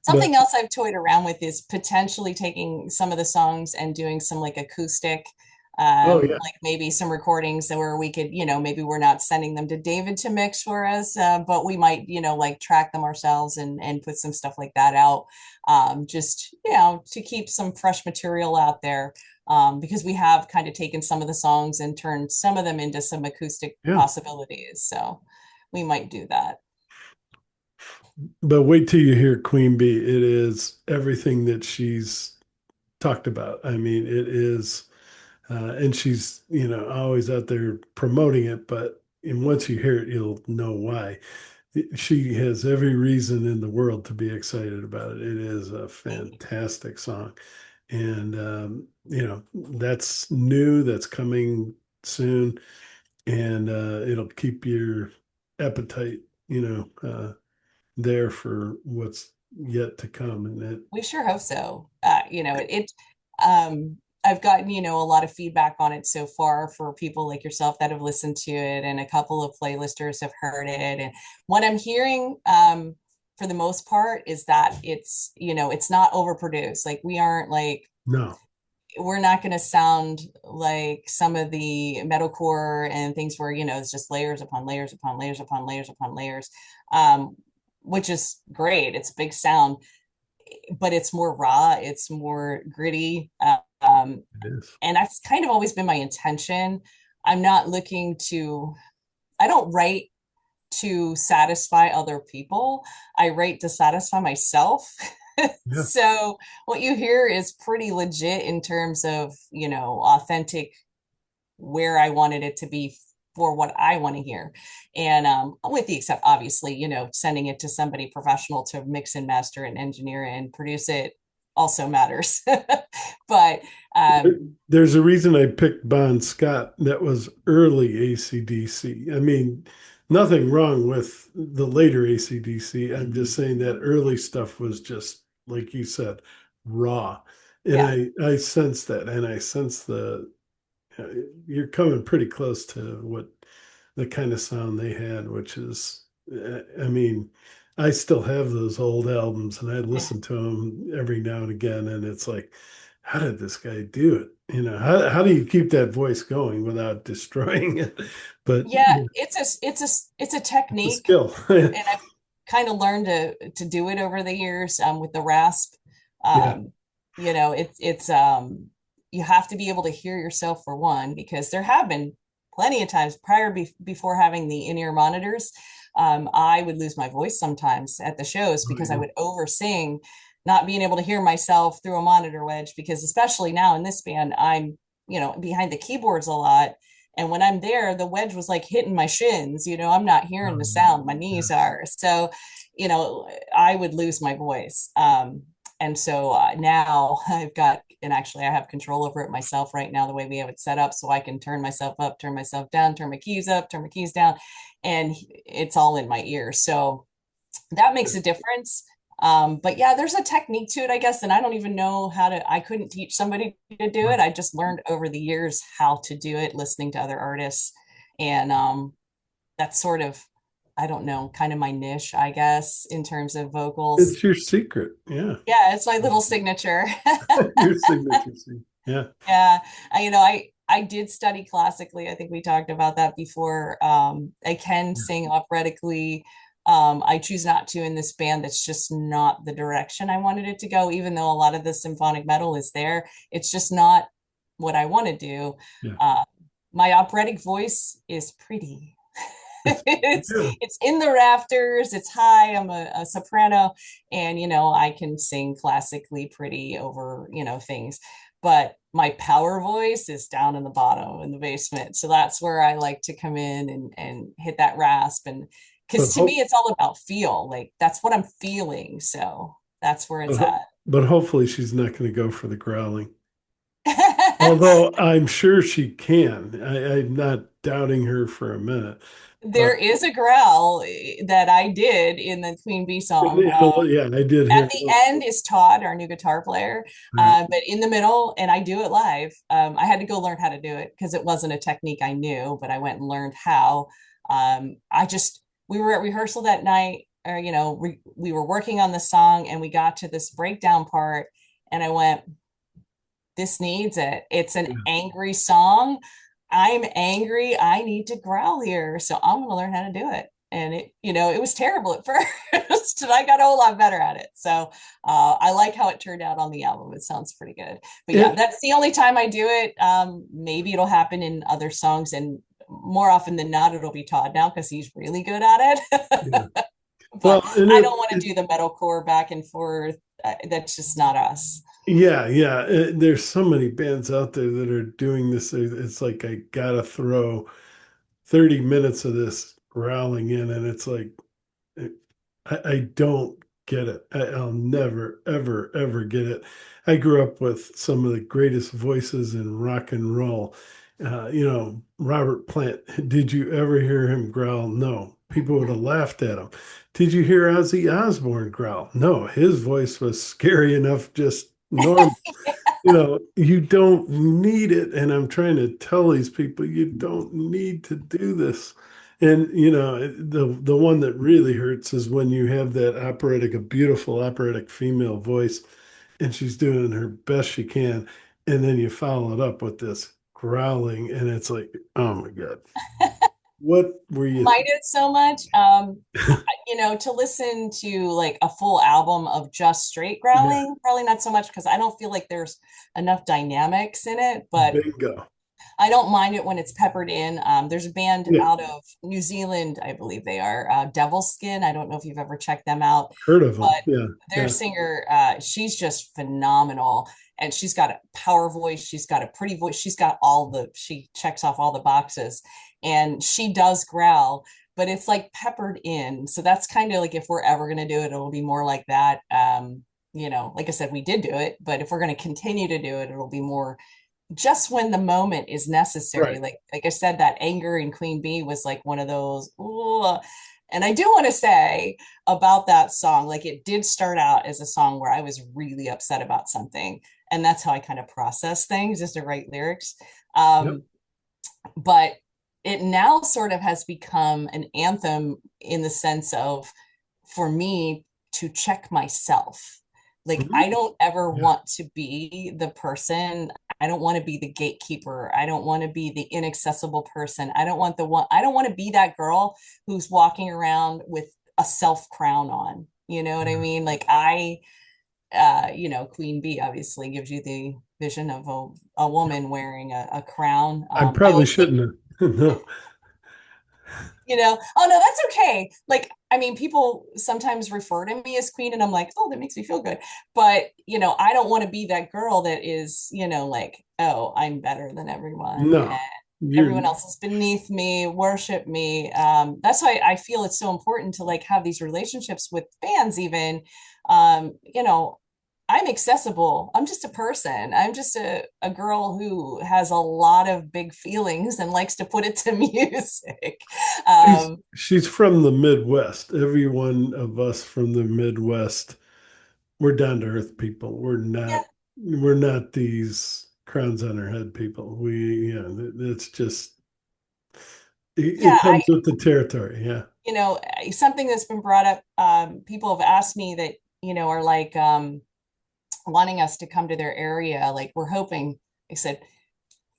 But Something else I've toyed around with is potentially taking some of the songs and doing some like acoustic, oh yeah, like maybe some recordings where we could, maybe we're not sending them to David to mix for us, but we might, like track them ourselves and put some stuff like that out, just, to keep some fresh material out there, because we have kind of taken some of the songs and turned some of them into some acoustic yeah. possibilities. So we might do that. But wait till you hear Queen Bee. It is everything that she's talked about. I mean, it is, and she's, always out there promoting it. And once you hear it, you'll know why. She has every reason in the world to be excited about it. It is a fantastic song. And, that's new, that's coming soon. And it'll keep your appetite, there for what's yet to come. And it, We sure hope so. I've gotten, a lot of feedback on it so far for people like yourself that have listened to it, and a couple of playlisters have heard it. And what I'm hearing, for the most part, is that it's not overproduced. Like we aren't like, no, we're not going to sound like some of the metalcore and things where, it's just layers upon layers upon layers upon layers upon layers, um, which is great. It's a big sound, but it's more raw, it's more gritty. it is. And that's kind of always been my intention. I'm not looking to, I don't write to satisfy other people. I write to satisfy myself. Yeah. So what you hear is pretty legit in terms of, authentic, where I wanted it to be for what I want to hear. And with the except, obviously, sending it to somebody professional to mix and master and engineer and produce it also matters. But There's a reason I picked Bon Scott. That was early AC/DC. I mean, nothing wrong with the later AC/DC. I'm just saying that early stuff was just, like you said, raw. And yeah, I sense that. And I sense uh, you're coming pretty close to what the kind of sound they had, which is, I mean, I still have those old albums and I listen to them every now and again. And it's like, how did this guy do it? How do you keep that voice going without destroying it? But yeah, it's a it's a technique, skill. and I've kind of learned to do it over the years, with the rasp. Yeah. Um, it's you have to be able to hear yourself for one, because there have been plenty of times before having the in-ear monitors, I would lose my voice sometimes at the shows Oh, because I yeah. would over sing, not being able to hear myself through a monitor wedge, because especially now in this band, I'm, behind the keyboards a lot. And when I'm there, the wedge was like hitting my shins. I'm not hearing the sound, my knees Yes. are. So, I would lose my voice. And so now I've got, and actually I have control over it myself right now, the way we have it set up. So I can turn myself up, turn myself down, turn my keys up, turn my keys down, and it's all in my ear. So that makes a difference. But yeah, there's a technique to it, I guess. And I don't even know how to, I couldn't teach somebody to do it. I just learned over the years how to do it, listening to other artists. And that's sort of, I don't know, kind of my niche, I guess, in terms of vocals. It's your secret. Yeah. Yeah, it's my little signature. Your signature scene. Yeah. Yeah, I did study classically. I think we talked about that before. I can sing operatically. I choose not to in this band. That's just not the direction I wanted it to go, even though a lot of the symphonic metal is there. It's just not what I want to do. Yeah. Uh, my operatic voice is pretty. It's it's yeah. it's in the rafters, it's high. I'm a soprano, and I can sing classically pretty over things, but my power voice is down in the bottom in the basement. So that's where I like to come in and hit that rasp. And But because to me hope it's all about feel, like that's what I'm feeling, so that's where but, it's ho- at. but hopefully she's not going to go for the growling. Although I'm sure she can. I'm not doubting her for a minute. There But is a growl that I did in the Queen Bee song. yeah, I did At hear. the end is Todd, our new guitar player, Right. but in the middle, and I do it live. I had to go learn how to do it because it wasn't a technique I knew, but I went and learned how. We were at rehearsal that night, or we were working on the song, and we got to this breakdown part, and I went, "This needs it. It's an Yeah. angry song. I'm angry. I need to growl here, so I'm going to learn how to do it." And it was terrible at first, and I got a whole lot better at it. So I like how it turned out on the album. It sounds pretty good. But yeah, It, that's the only time I do it. Maybe it'll happen in other songs, and more often than not, it'll be Todd now because he's really good at yeah. it. Well, But and I don't want to do the metalcore back and forth. That's just not us. yeah. There's so many bands out there that are doing this. It's like I gotta throw 30 minutes of this growling in, and it's like I don't get it. I'll never, ever, ever get it. I grew up with some of the greatest voices in rock and roll. Robert Plant. Did you ever hear him growl? No. People would have laughed at him. Did you hear Ozzy Osbourne growl? No. His voice was scary enough, just normal. You don't need it. And I'm trying to tell these people, you don't need to do this. And the one that really hurts is when you have that operatic, a beautiful operatic female voice, and she's doing her best she can, and then you follow it up with this growling, and it's like, oh my God, what were you? Mind it so much. To listen to like a full album of just straight Yeah, growling, probably not so much because I don't feel like there's enough dynamics in it, but bingo. I don't mind it when it's peppered in. There's a band Yeah, out of New Zealand, I believe they are, Devil Skin. I don't know if you've ever checked them out, heard of them. but Yeah, their yeah. singer, she's just phenomenal. And she's got a power voice. She's got a pretty voice. She checks off all the boxes, and she does growl, but it's like peppered in. So that's kind of like, if we're ever going to do it, it'll be more like that. Like I said, we did do it, but if we're going to continue to do it, it'll be more just when the moment is necessary. Right. Like I said, that anger in Queen Bee was like one of those. Ooh. And I do want to say about that song, like it did start out as a song where I was really upset about something, and that's how I kind of process things, is to write lyrics. Yep. Um, but it now sort of has become an anthem in the sense of, for me to check myself. Like, Mhm. I don't ever Yeah. want to be the person. I don't want to be the gatekeeper. I don't want to be the inaccessible person. I don't want to be that girl who's walking around with a self crown on. You know what I Yeah. mean? Like, Queen Bee obviously gives you the vision of a woman wearing a crown. I I probably always think shouldn't have. No. Oh no, that's okay. Like, I mean, people sometimes refer to me as queen, and I'm like, oh, that makes me feel good. But, I don't want to be that girl that is, like, oh, I'm better than everyone and No, everyone you're else is beneath me, worship me. That's why I feel it's so important to like have these relationships with fans, even. I'm accessible. I'm just a person. I'm just a girl who has a lot of big feelings and likes to put it to music. she's from the Midwest. Every one of us from the Midwest, we're down to earth people. Yeah, We're not these crowns on our head people. It's just it yeah. comes with the territory. Yeah. Something that's been brought up. People have asked me that, are like wanting us to come to their area. Like we're hoping, they said,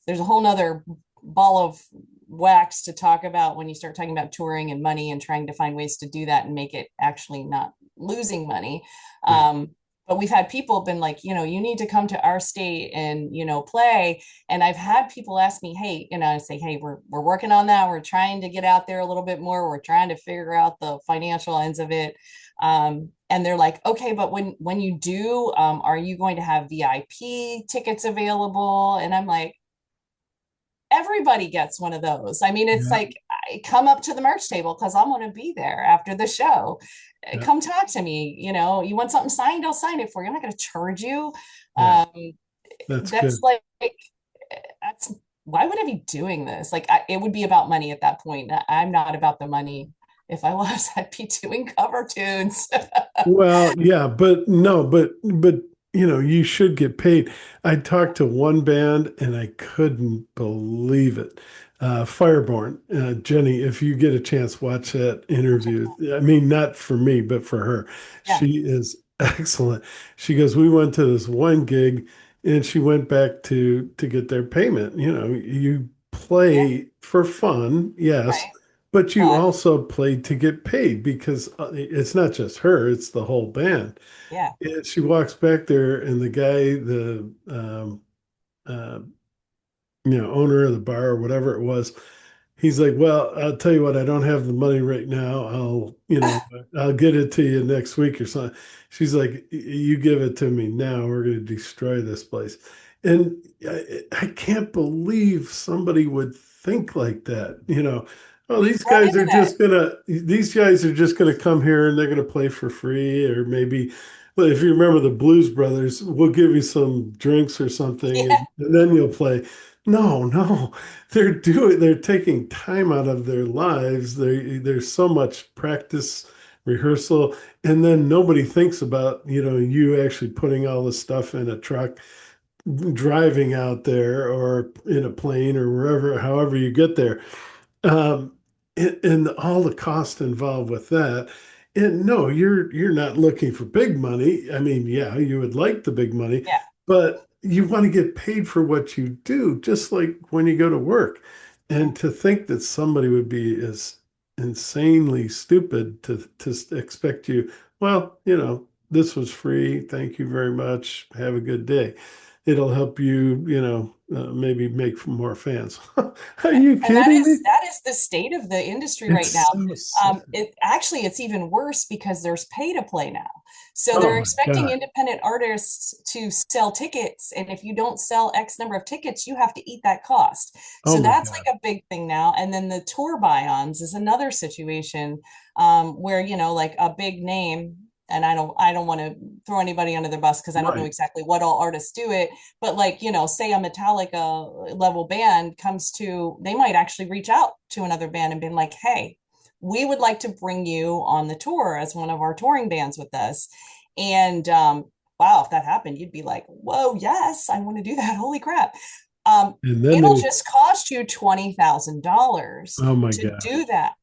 there's a whole nother ball of wax to talk about when you start talking about touring and money and trying to find ways to do that and make it actually not losing money. Yeah. But we've had people been like, you need to come to our state and, play. And I've had people ask me, hey, I say, hey, we're working on that. We're trying to get out there a little bit more. We're trying to figure out the financial ends of it. And they're like, okay, but when you do, are you going to have VIP tickets available? And I'm like, everybody gets one of those. I mean, it's Yeah. like, I come up to the merch table because I'm going to be there after the show. Yeah. Come talk to me. You want something signed? I'll sign it for you. I'm not going to charge you. Yeah. Um, That's that's good. like, that's why would I be doing this? Like, it would be about money at that point. I'm not about the money. If I was, I'd be doing cover tunes. Well, yeah, but no, but you should get paid. I talked to one band and I couldn't believe it. Fireborn, Jenny, if you get a chance, watch that interview. I mean, not for me, but for her. Yeah, She is excellent. She goes, we went to this one gig and she went back to get their payment. You yeah, play for fun, yes, right. but you But also played to get paid because it's not just her, it's the whole band. yeah, And she walks back there, and the guy, the uh, owner of the bar or whatever it was, he's like, "Well, I'll tell you what, I don't have the money right now. I'll get it to you next week or something." She's like, "You give it to me now. We're going to destroy this place." And I can't believe somebody would think like that. Oh, we've run into that. these guys are just gonna come here and they're gonna play for free, or maybe, well, if you remember the Blues Brothers, we'll give you some drinks or something, Yeah, and then you'll play. No, no, they're taking time out of their lives. There's so much practice, rehearsal, and then nobody thinks about, you actually putting all the stuff in a truck, driving out there or in a plane or wherever, however you get there. Um, and all the cost involved with that. And no, you're not looking for big money. I mean, yeah, you would like the big money, yeah. but you want to get paid for what you do, just like when you go to work. Yeah. And to think that somebody would be as insanely stupid to expect you, well, this was free. Thank you very much. Have a good day. It'll help you, maybe make more fans. Are you And that kidding is me? that is the state of the industry right It's now. so sad. It's even worse because there's pay to play now. So Oh they're my expecting God. independent artists to sell tickets, and if you don't sell X number of tickets, you have to eat that cost. Oh So my that's God. like a big thing now. And then the tour buy-ons is another situation where like a big name. And I don't want to throw anybody under the bus because I don't know Right. exactly what all artists do it, but like say a Metallica level band comes to, they might actually reach out to another band and be like, hey, we would like to bring you on the tour as one of our touring bands with us. And wow, if that happened, you'd be like, whoa, yes, I want to do that. Holy crap. And then It'll they, just cost you $20,000 oh my to God. do that.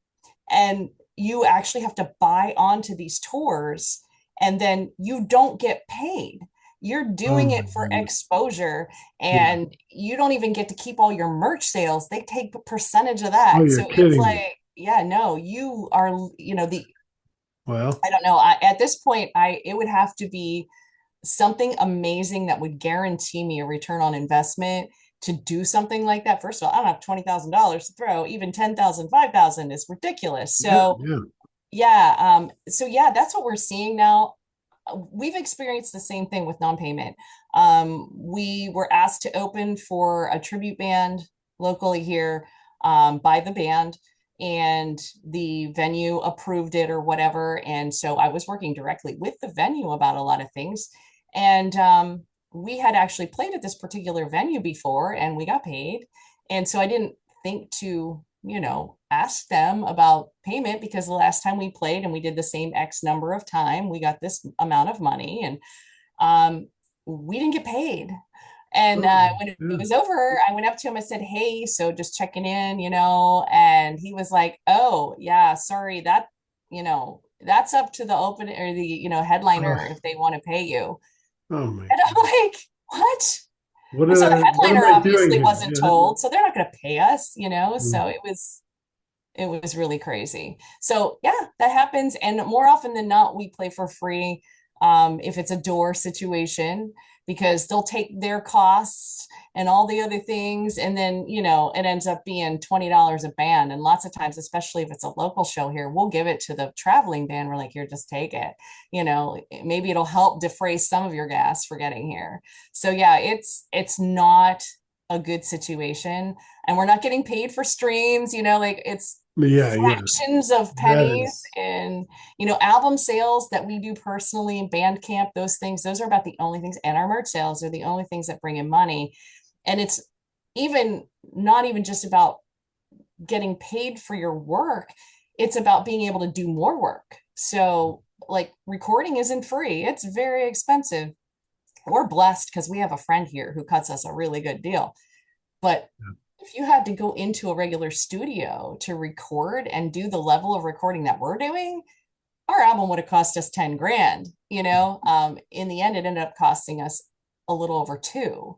And you actually have to buy onto these tours, and then you don't get paid. You're Oh doing my it for goodness. exposure, Yeah. and you don't even get to keep all your merch sales. They take a percentage of Oh, that. you're So it's kidding me. like, yeah, no, you are, Well, I don't know. At this point, it would have to be something amazing that would guarantee me a return on investment. to do something like that. First of all, I don't have $20,000 to throw. Even 10,000, 5,000 is ridiculous. Yeah, So yeah. yeah, that's what we're seeing now. We've experienced the same thing with non-payment. We were asked to open for a tribute band locally here, by the band, and the venue approved it or whatever. And so I was working directly with the venue about a lot of things. And we had actually played at this particular venue before and we got paid. And so I didn't think to, ask them about payment, because the last time we played and we did the same X number of time, we got this amount of money, and um, we didn't get paid. And Oh, when it yeah. was over, I went up to him. I said, "Hey, so just checking in, and he was like, "Oh, yeah, sorry, that's up to the open or the, Oh, headliner if they want to pay you." oh my And I'm God. like, "What?" What And did so the what am headliner I doing obviously here? wasn't Yeah. told, so they're not going to pay us. Mm. So it was really crazy. So yeah, that happens. And more often than not, we play for free, if it's a door situation, because they'll take their costs and all the other things. And then, it ends up being $20 a band. And lots of times, especially if it's a local show here, we'll give it to the traveling band. We're like, here, just take it. Maybe it'll help defray some of your gas for getting here. So yeah, it's not a good situation, and we're not getting paid for streams, like it's Yeah, yeah. fractions of That pennies. is. And album sales that we do personally in Bandcamp, those are about the only things, and our merch sales are the only things that bring in money. And it's even not even just about getting paid for your work, it's about being able to do more work. So like recording isn't free, it's very expensive. We're blessed because we have a friend here who cuts us a really good deal. But if you had to go into a regular studio to record and do the level of recording that we're doing, our album would have cost us 10 grand. In the end, it ended up costing us a little over two.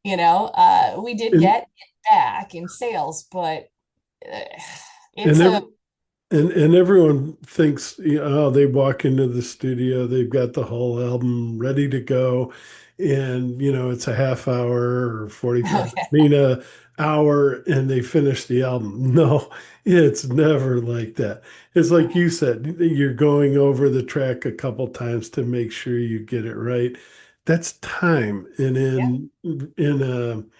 We did And get it back in sales, but uh, it's and a every, and everyone thinks, oh, they walk into the studio, they've got the whole album ready to go, and it's a half hour or 45, oh, yeah, a hour, and they finish the album. No, it's never like that. It's like you said, you're going over the track a couple times to make sure you get it right. That's time, and yeah, in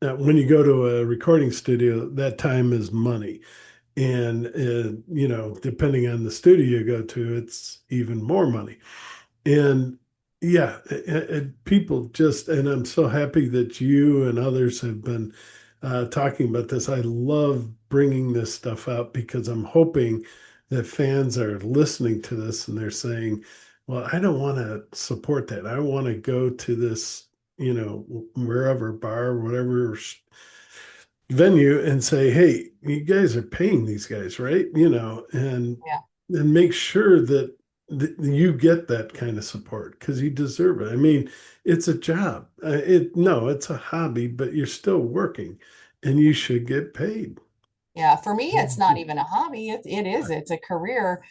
when you go to a recording studio, that time is money. And, depending on the studio you go to, it's even more money. And yeah, people just, and I'm so happy that you and others have been talking about this. I love bringing this stuff up because I'm hoping that fans are listening to this and they're saying, well, I don't want to support that. I want to go to this, wherever bar, whatever venue and say, hey, you guys are paying these guys, right? yeah. And make sure that you get that kind of support because you deserve it. I mean, it's a job. No, it's a hobby, but you're still working and you should get paid. Yeah, for me, it's not even a hobby. It's a career.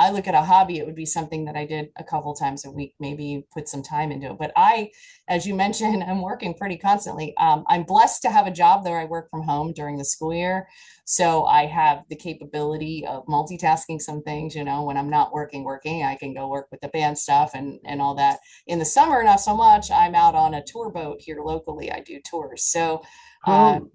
I look at a hobby, it would be something that I did a couple times a week, maybe put some time into it. But as you mentioned, I'm working pretty constantly. I'm blessed to have a job there. I work from home during the school year. So I have the capability of multitasking some things, when I'm not working, I can go work with the band stuff and all that. In the summer, not so much. I'm out on a tour boat here locally. I do tours. So, uh, Oh,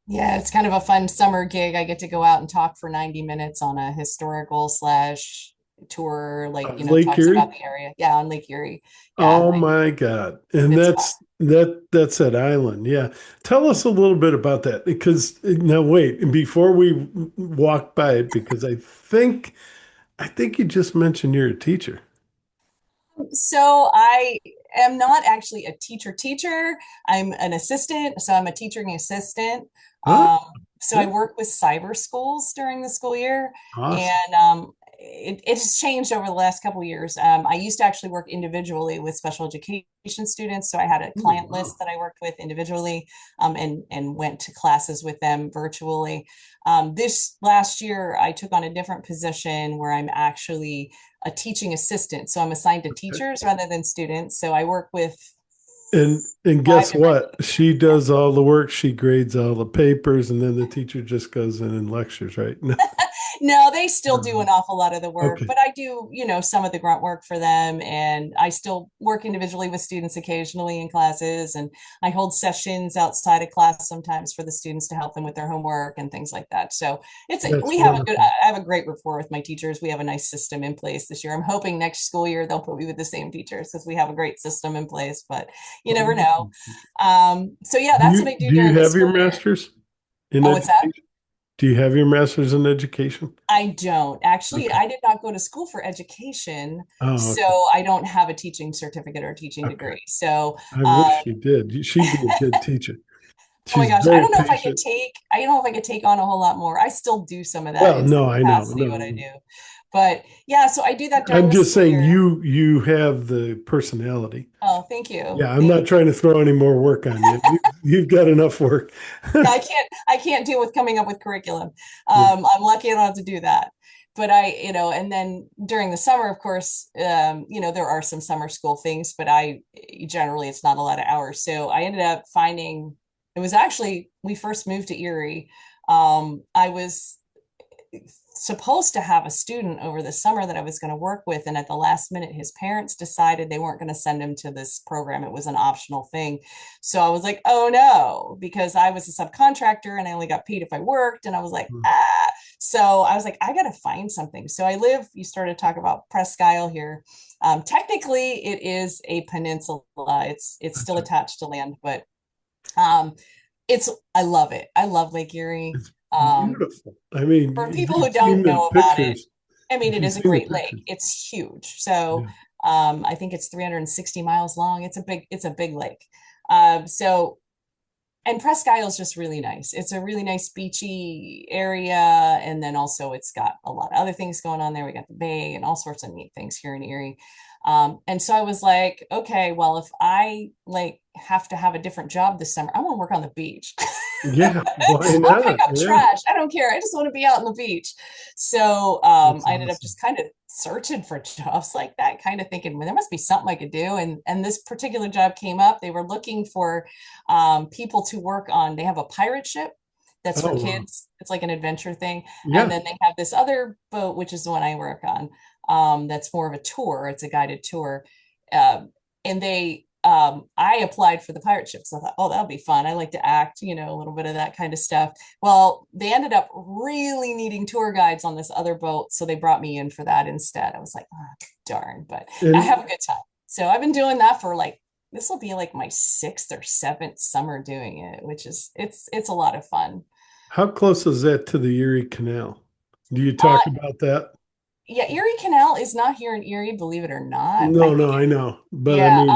yeah, it's kind of a fun summer gig. I get to go out and talk for 90 minutes on a historical slash tour, like, Lake talks about Erie. the area. Yeah, on Lake Erie. Yeah, Oh my God. And it's fun. that's that island. Yeah. Tell us a little bit about that because now wait, before we walk by it, because I think you just mentioned you're a teacher. So I am not actually a teacher. I'm an assistant. So I'm a teaching assistant. Huh? Um, so I work with cyber schools during the school year, Awesome. and it has changed over the last couple of years. I used to actually work individually with special education students. So I had a Oh, client list wow. that I worked with individually, and went to classes with them virtually. This last year, I took on a different position where I'm actually a teaching assistant. So I'm assigned to teachers rather than students. So I work with And five guess different what? teachers. She Yeah. does all the work. She grades all the papers, and then the teacher just goes in and lectures, right? No. No, they still do an awful lot of the work, Okay. but I do, some of the grunt work for them. And I still work individually with students occasionally in classes. And I hold sessions outside of class sometimes for the students to help them with their homework and things like that. So That's we have a good, wonderful. I have a great rapport with my teachers. We have a nice system in place this year. I'm hoping next school year they'll put me with the same teachers because we have a great system in place, but you never know. Wonderful. So yeah, that's what I do Do you during the have your school year. master's in Oh, what's that? education? Do you have your master's in education? I don't. Actually, Okay. I did not go to school for education, Oh, okay. so I don't have a teaching certificate or a teaching Okay. degree. So, I um, wish she did. She'd be a good teacher. oh my She's gosh, I very don't know if I could patient. take, I don't know if I could take on a whole lot more. I still do some of that Well, in some no, I know. capacity, what No, I do. But yeah, so I do that during I'm the just school saying year. you have the personality. Oh, thank you. Yeah, I'm Thank not trying to throw any more work on you. You've got enough work. Yeah, I can't deal with coming up with curriculum. Yeah. I'm lucky I don't have to do that. But and then during the summer, of course, there are some summer school things, but I generally it's not a lot of hours. So I ended up finding it was actually we first moved to Erie. I was supposed to have a student over the summer that I was going to work with. And at the last minute, his parents decided they weren't going to send him to this program. It was an optional thing. So I was like, oh no, because I was a subcontractor and I only got paid if I worked. And I was like, ah. So I was like, I got to find something. So you started to talk about Presque Isle here. Technically, it is a peninsula. It's still Okay. attached to land, but um, I love it. I love Lake Erie. It's Um, beautiful. I mean, for if people who you've seen don't the know about it, pictures, I mean, if it you've is a seen the great lake. pictures, It's huge. So yeah. I think it's 360 miles long. It's a big lake. So and Presque Isle is just really nice. It's a really nice beachy area, and then also it's got a lot of other things going on there. We got the bay and all sorts of neat things here in Erie. And so I was like, okay, well, if I like have to have a different job this summer, I want to work on the beach. Yeah, why I'll pick not? up Yeah, trash. I don't care. I just want to be out on the beach. So that's I ended up awesome. just kind of searching for jobs like that, kind of thinking, well, there must be something I could do. And this particular job came up. They were looking for people to work on. They have a pirate ship that's for Oh, wow. kids. It's like an adventure thing. And Yeah. then they have this other boat, which is the one I work on. That's more of a tour. It's a guided tour. And I applied for the pirate ship. So I thought, oh, that'll be fun. I like to act, a little bit of that kind of stuff. Well, they ended up really needing tour guides on this other boat. So they brought me in for that instead. I was like, oh, darn, but I And have a good time. So I've been doing that for this will be like my sixth or seventh summer doing it, which is it's a lot of fun. how close is that to the Erie Canal? Do you Uh, talk about that? yeah, Erie Canal is not here in Erie, believe it or not. I No, think no, I know. But I yeah. mean,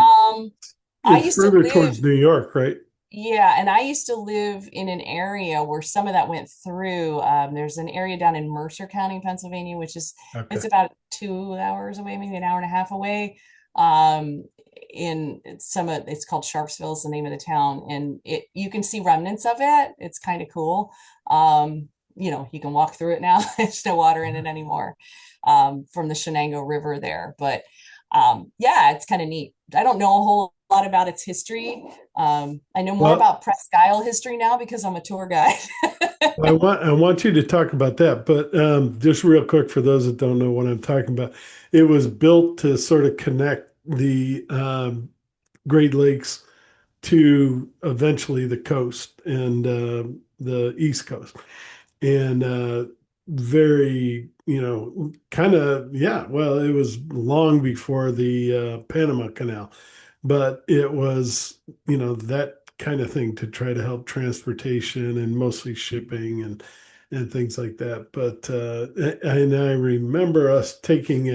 I it's used to further live towards New York, right? Yeah, and I used to live in an area where some of that went through. There's an area down in Mercer County, Pennsylvania, which is Okay. it's about 2 hours away, maybe an hour and a half away. Um, it's called Sharpsville is the name of the town, and you can see remnants of it. It's kind of cool. You can walk through it now. There's no water in it anymore, from the Shenango River there. But yeah, it's kind of neat. I don't know a whole lot about its history. I know more Well, about Presque Isle history now because I'm a tour guide. I want you to talk about that, but just real quick for those that don't know what I'm talking about, it was built to sort of connect the Great Lakes to eventually the coast and the East Coast. And very, kind of, yeah, well, it was long before the Panama Canal, but it was, that kind of thing to try to help transportation and mostly shipping and things like that. But and I remember us taking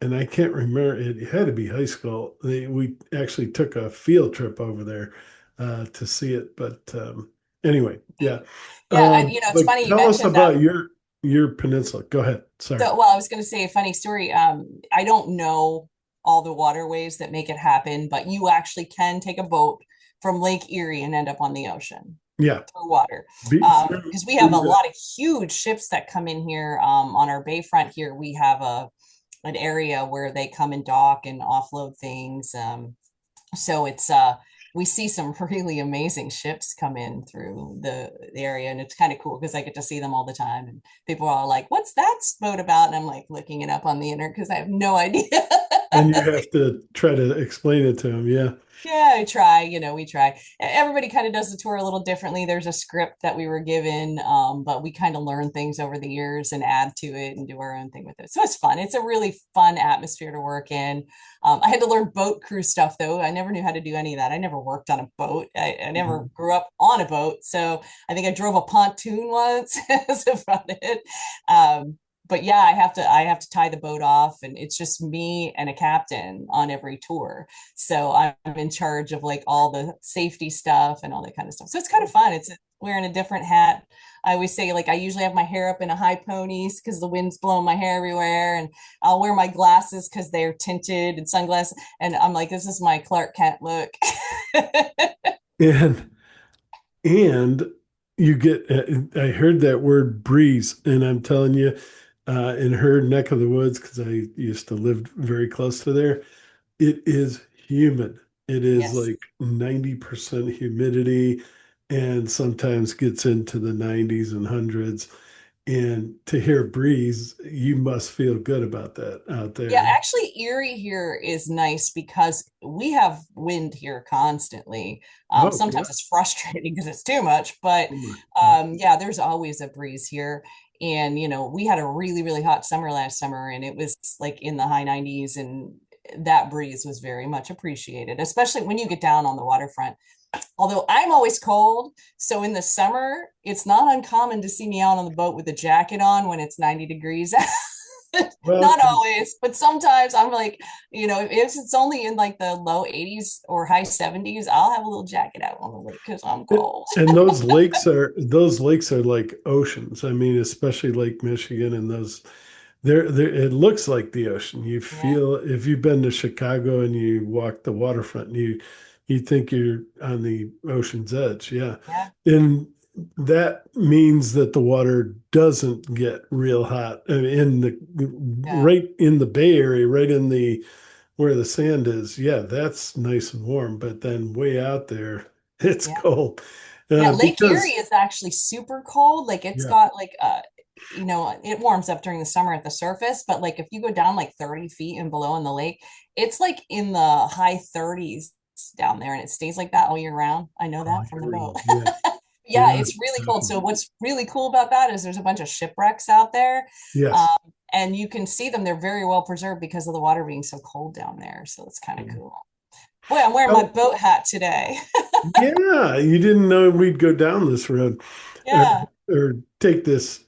and I can't remember, it had to be high school. We actually took a field trip over there to see it. But anyway, yeah. Yeah, and it's But funny you tell us mentioned that. about your peninsula. Go ahead. Sorry. So, well, I was going to say a funny story. I don't know all the waterways that make it happen, but you actually can take a boat from Lake Erie and end up on the ocean Yeah. through water. Through, Because we have a through lot of huge ships that come in here on our bayfront here. We have an area where they come and dock and offload things. So it's we see some really amazing ships come in through the area, and it's kind of cool because I get to see them all the time. And people are like, "What's that boat about?" And I'm like looking it up on the internet because I have no idea. And you have to try to explain it to them. Yeah. Yeah, I try, we try. Everybody kind of does the tour a little differently. There's a script that we were given, but we kind of learn things over the years and add to it and do our own thing with it. So it's fun. It's a really fun atmosphere to work in. I had to learn boat crew stuff though. I never knew how to do any of that. I never worked on a boat. I never Mhm. grew up on a boat. So I think I drove a pontoon once. That's about it. But yeah, I have to tie the boat off, and it's just me and a captain on every tour. So I'm in charge of like all the safety stuff and all that kind of stuff. So it's kind of fun. It's wearing a different hat. I always say like I usually have my hair up in a high ponies because the wind's blowing my hair everywhere, and I'll wear my glasses because they're tinted and sunglasses. And I'm like, this is my Clark Kent look. And and you get, I heard that word breeze, and I'm telling you, in her neck of the woods, because I used to live very close to there, it is humid. It is Yes. like 90% humidity and sometimes gets into the 90s and hundreds. And to hear breeze, you must feel good about that out Yeah, there. actually, Erie here is nice because we have wind here constantly. Oh, Sometimes good. it's frustrating because it's too much, but Too much. Yeah. yeah, there's always a breeze here. And, we had a really, really hot summer last summer, and it was like in the high 90s, and that breeze was very much appreciated, especially when you get down on the waterfront. Although I'm always cold, so in the summer, it's not uncommon to see me out on the boat with a jacket on when it's 90 degrees. Well, Not always, but sometimes I'm like, if it's only in like the low 80s or high 70s, I'll have a little jacket out on the lake because I'm cold. and those lakes are like oceans. I mean, especially Lake Michigan and those there it looks like the ocean. You Yeah, feel if you've been to Chicago and you walk the waterfront and you think you're on the ocean's edge. Yeah. yeah, And that means that the water doesn't get real hot. I mean, in the yeah, right in the Bay Area, right in the where the sand is, yeah, that's nice and warm. But then way out there, it's yeah. cold Yeah, Lake Erie because is actually super cold. Like it's yeah. got like it warms up during the summer at the surface, but like if you go down like 30 feet and below in the lake, it's like in the high 30s down there, and it stays like that all year round. I know Oh, that from the you're boat. right. Yeah, Yeah, yeah, it's really cold. So definitely. what's really cool about that is there's a bunch of shipwrecks out there. Um, Yes. and you can see them. They're very well preserved because of the water being so cold down there. So it's kind of cool. Boy, I'm wearing my Oh, boat hat today. yeah, you didn't know we'd go down this road or, Yeah. or take this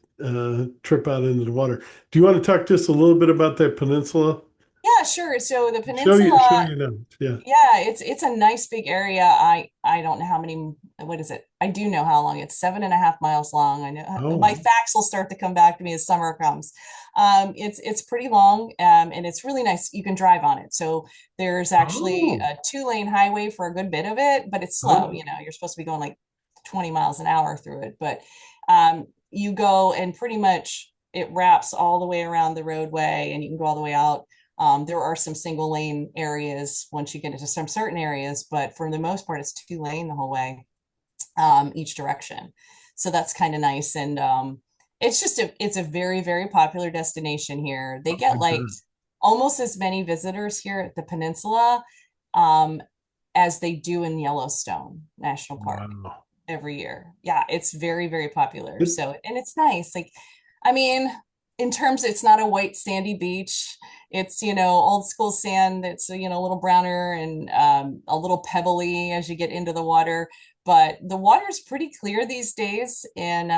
trip out into the water. Do you want to talk just a little bit about that peninsula? Yeah, sure. So the Show peninsula, you now. Yeah. yeah, it's a nice big area. I don't know how many, what is it? I do know how long. It's 7.5 miles long. I know my Oh, facts will start to come back to me as summer comes. It's pretty long, and it's really nice. You can drive on it. So there's actually oh, a 2-lane highway for a good bit of it, but it's slow. oh, You're supposed to be going like 20 miles an hour through it, but you go and pretty much it wraps all the way around the roadway, and you can go all the way out. There are some single lane areas once you get into some certain areas, but for the most part, it's 2 lane the whole way, each direction. So that's kind of nice. And it's a very, very popular destination here. They I get like bet. almost as many visitors here at the peninsula um, as they do in Yellowstone National Park Wow. every year. Yeah, it's very, very popular. It, So, and it's nice. Like, I mean, in terms, it's not a white sandy beach. It's, old school sand that's, a little browner and a little pebbly as you get into the water. But the water is pretty clear these days, and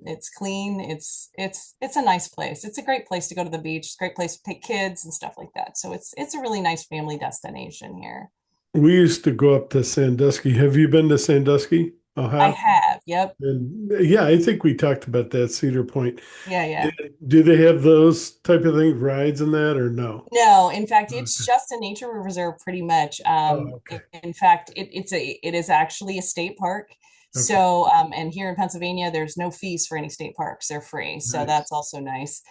it's clean. It's a nice place. It's a great place to go to the beach. It's a great place to take kids and stuff like that. So it's a really nice family destination here. we used to go up to Sandusky. Have you been to Sandusky, I Ohio? have. Yep. And yeah, I think we talked about that Cedar Point. Yeah, Do, yeah. do they have those type of things, rides and that, or no? No, in fact, it's Okay. just a nature reserve pretty much. Oh, okay. In fact, it is actually a state park. Okay. So, and here in Pennsylvania, there's no fees for any state parks. They're free. So Nice. that's also nice.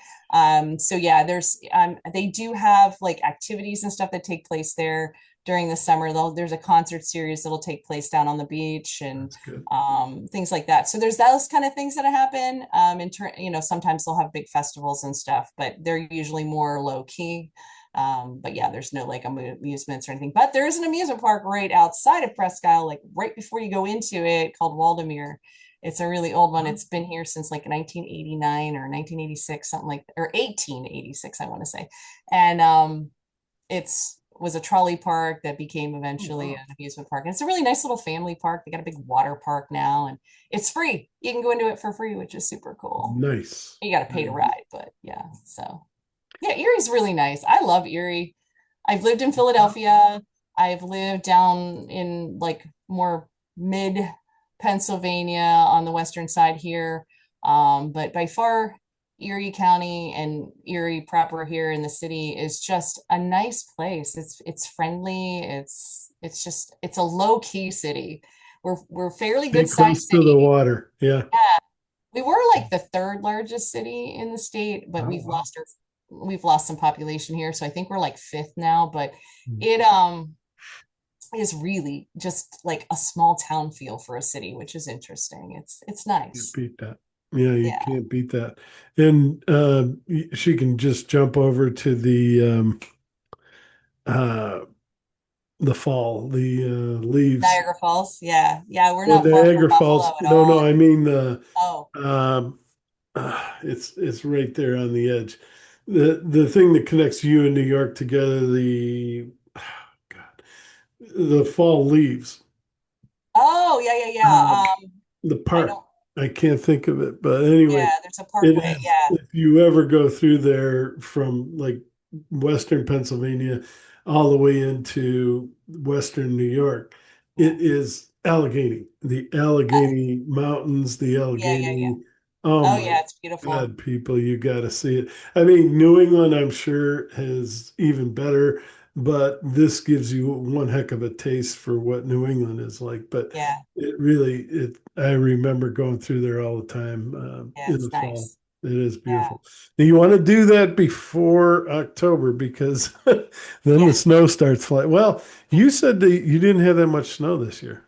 So yeah, they do have like activities and stuff that take place there during the summer. There's a concert series that'll take place down on the beach and That's good. things like that. So there's those kind of things that happen. Sometimes they'll have big festivals and stuff, but they're usually more low key. But yeah, there's no like amusements or anything. But there is an amusement park right outside of Presque Isle, like right before you go into it, called Waldemere. It's a really old one. Huh? It's been here since like 1989 or 1986, something like, or 1886, I want to say. And it's was a trolley park that became Oh, eventually wow. an amusement park. And it's a really nice little family park. They got a big water park now, and it's free. You can go into it for free, which is super cool. Nice. You got to pay to Nice. ride, but yeah. So yeah, Erie's really nice. I love Erie. I've lived in Philadelphia. I've lived down in like more mid Pennsylvania on the western side here. But by far, Erie County and Erie proper here in the city is just a nice place. It's friendly. It's a low key city. We're fairly Stay good sized close to the city. water. Yeah. Yeah, we were like the third largest city in the state, but Oh, wow. we've lost some population here, so I think we're like fifth now. But Mm. it is really just like a small town feel for a city, which is interesting. It's Can't nice. beat that. Yeah, you Yeah. can't beat that. And she can just jump over to uh, the fall, the leaves. Niagara Falls. Yeah. Yeah, we're Well, not far from Niagara Buffalo Falls. at No, no, all. I mean the Oh. um, it's right there on the edge. The thing that connects you and New York together, God, the fall leaves. Oh, yeah, yeah, Um, yeah. the I park. don't I can't think of it, but anyway, yeah, there's a it parkway. is. Yeah. If you ever go through there from like Western Pennsylvania all the way into Western New York, Yeah. it is Allegheny, the Allegheny Mountains, the Yeah, yeah, yeah. Allegheny. Oh Oh my yeah, it's beautiful. God, people, you got to see it. I mean, New England, I'm sure, is even better, but this gives you one heck of a taste for what New England is like. But Yeah. I remember going through there all the time Yeah, in the it's fall. nice. It is Yeah. beautiful. Now, you want to do that before October because then the Yeah. snow starts flying. Well, you said that you didn't have that much snow this year.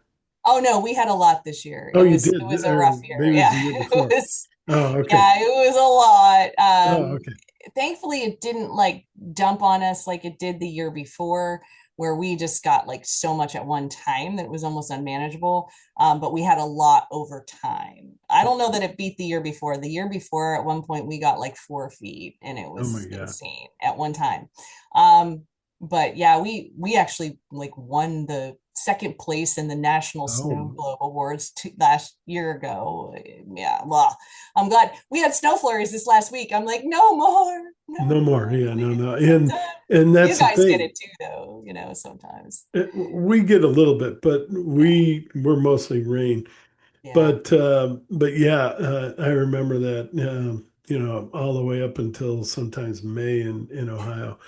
Oh no, we had a lot this year. Oh, you It did, was a or rough year. maybe it was Yeah. the year It before. was Oh, okay. yeah, it was a lot. Oh, okay. Thankfully it didn't like dump on us like it did the year before, where we just got like so much at one time that it was almost unmanageable. But we had a lot over time. I don't know that it beat the year before. The year before, at one point, we got like 4 feet, and it Oh my was God. insane at one time. Um, but yeah, we actually like won the second place in the National Snow Oh, Globe Awards last year ago. Yeah, well, I'm glad we had snow flurries this last week. I'm like, no more, no no more. more, Yeah, no, please. no. I'm And done. and You that's the guys get thing. it too, though, sometimes. We get a little bit, but Yeah, we're mostly rain. yeah. But yeah, I remember that. All the way up until sometimes May in Ohio,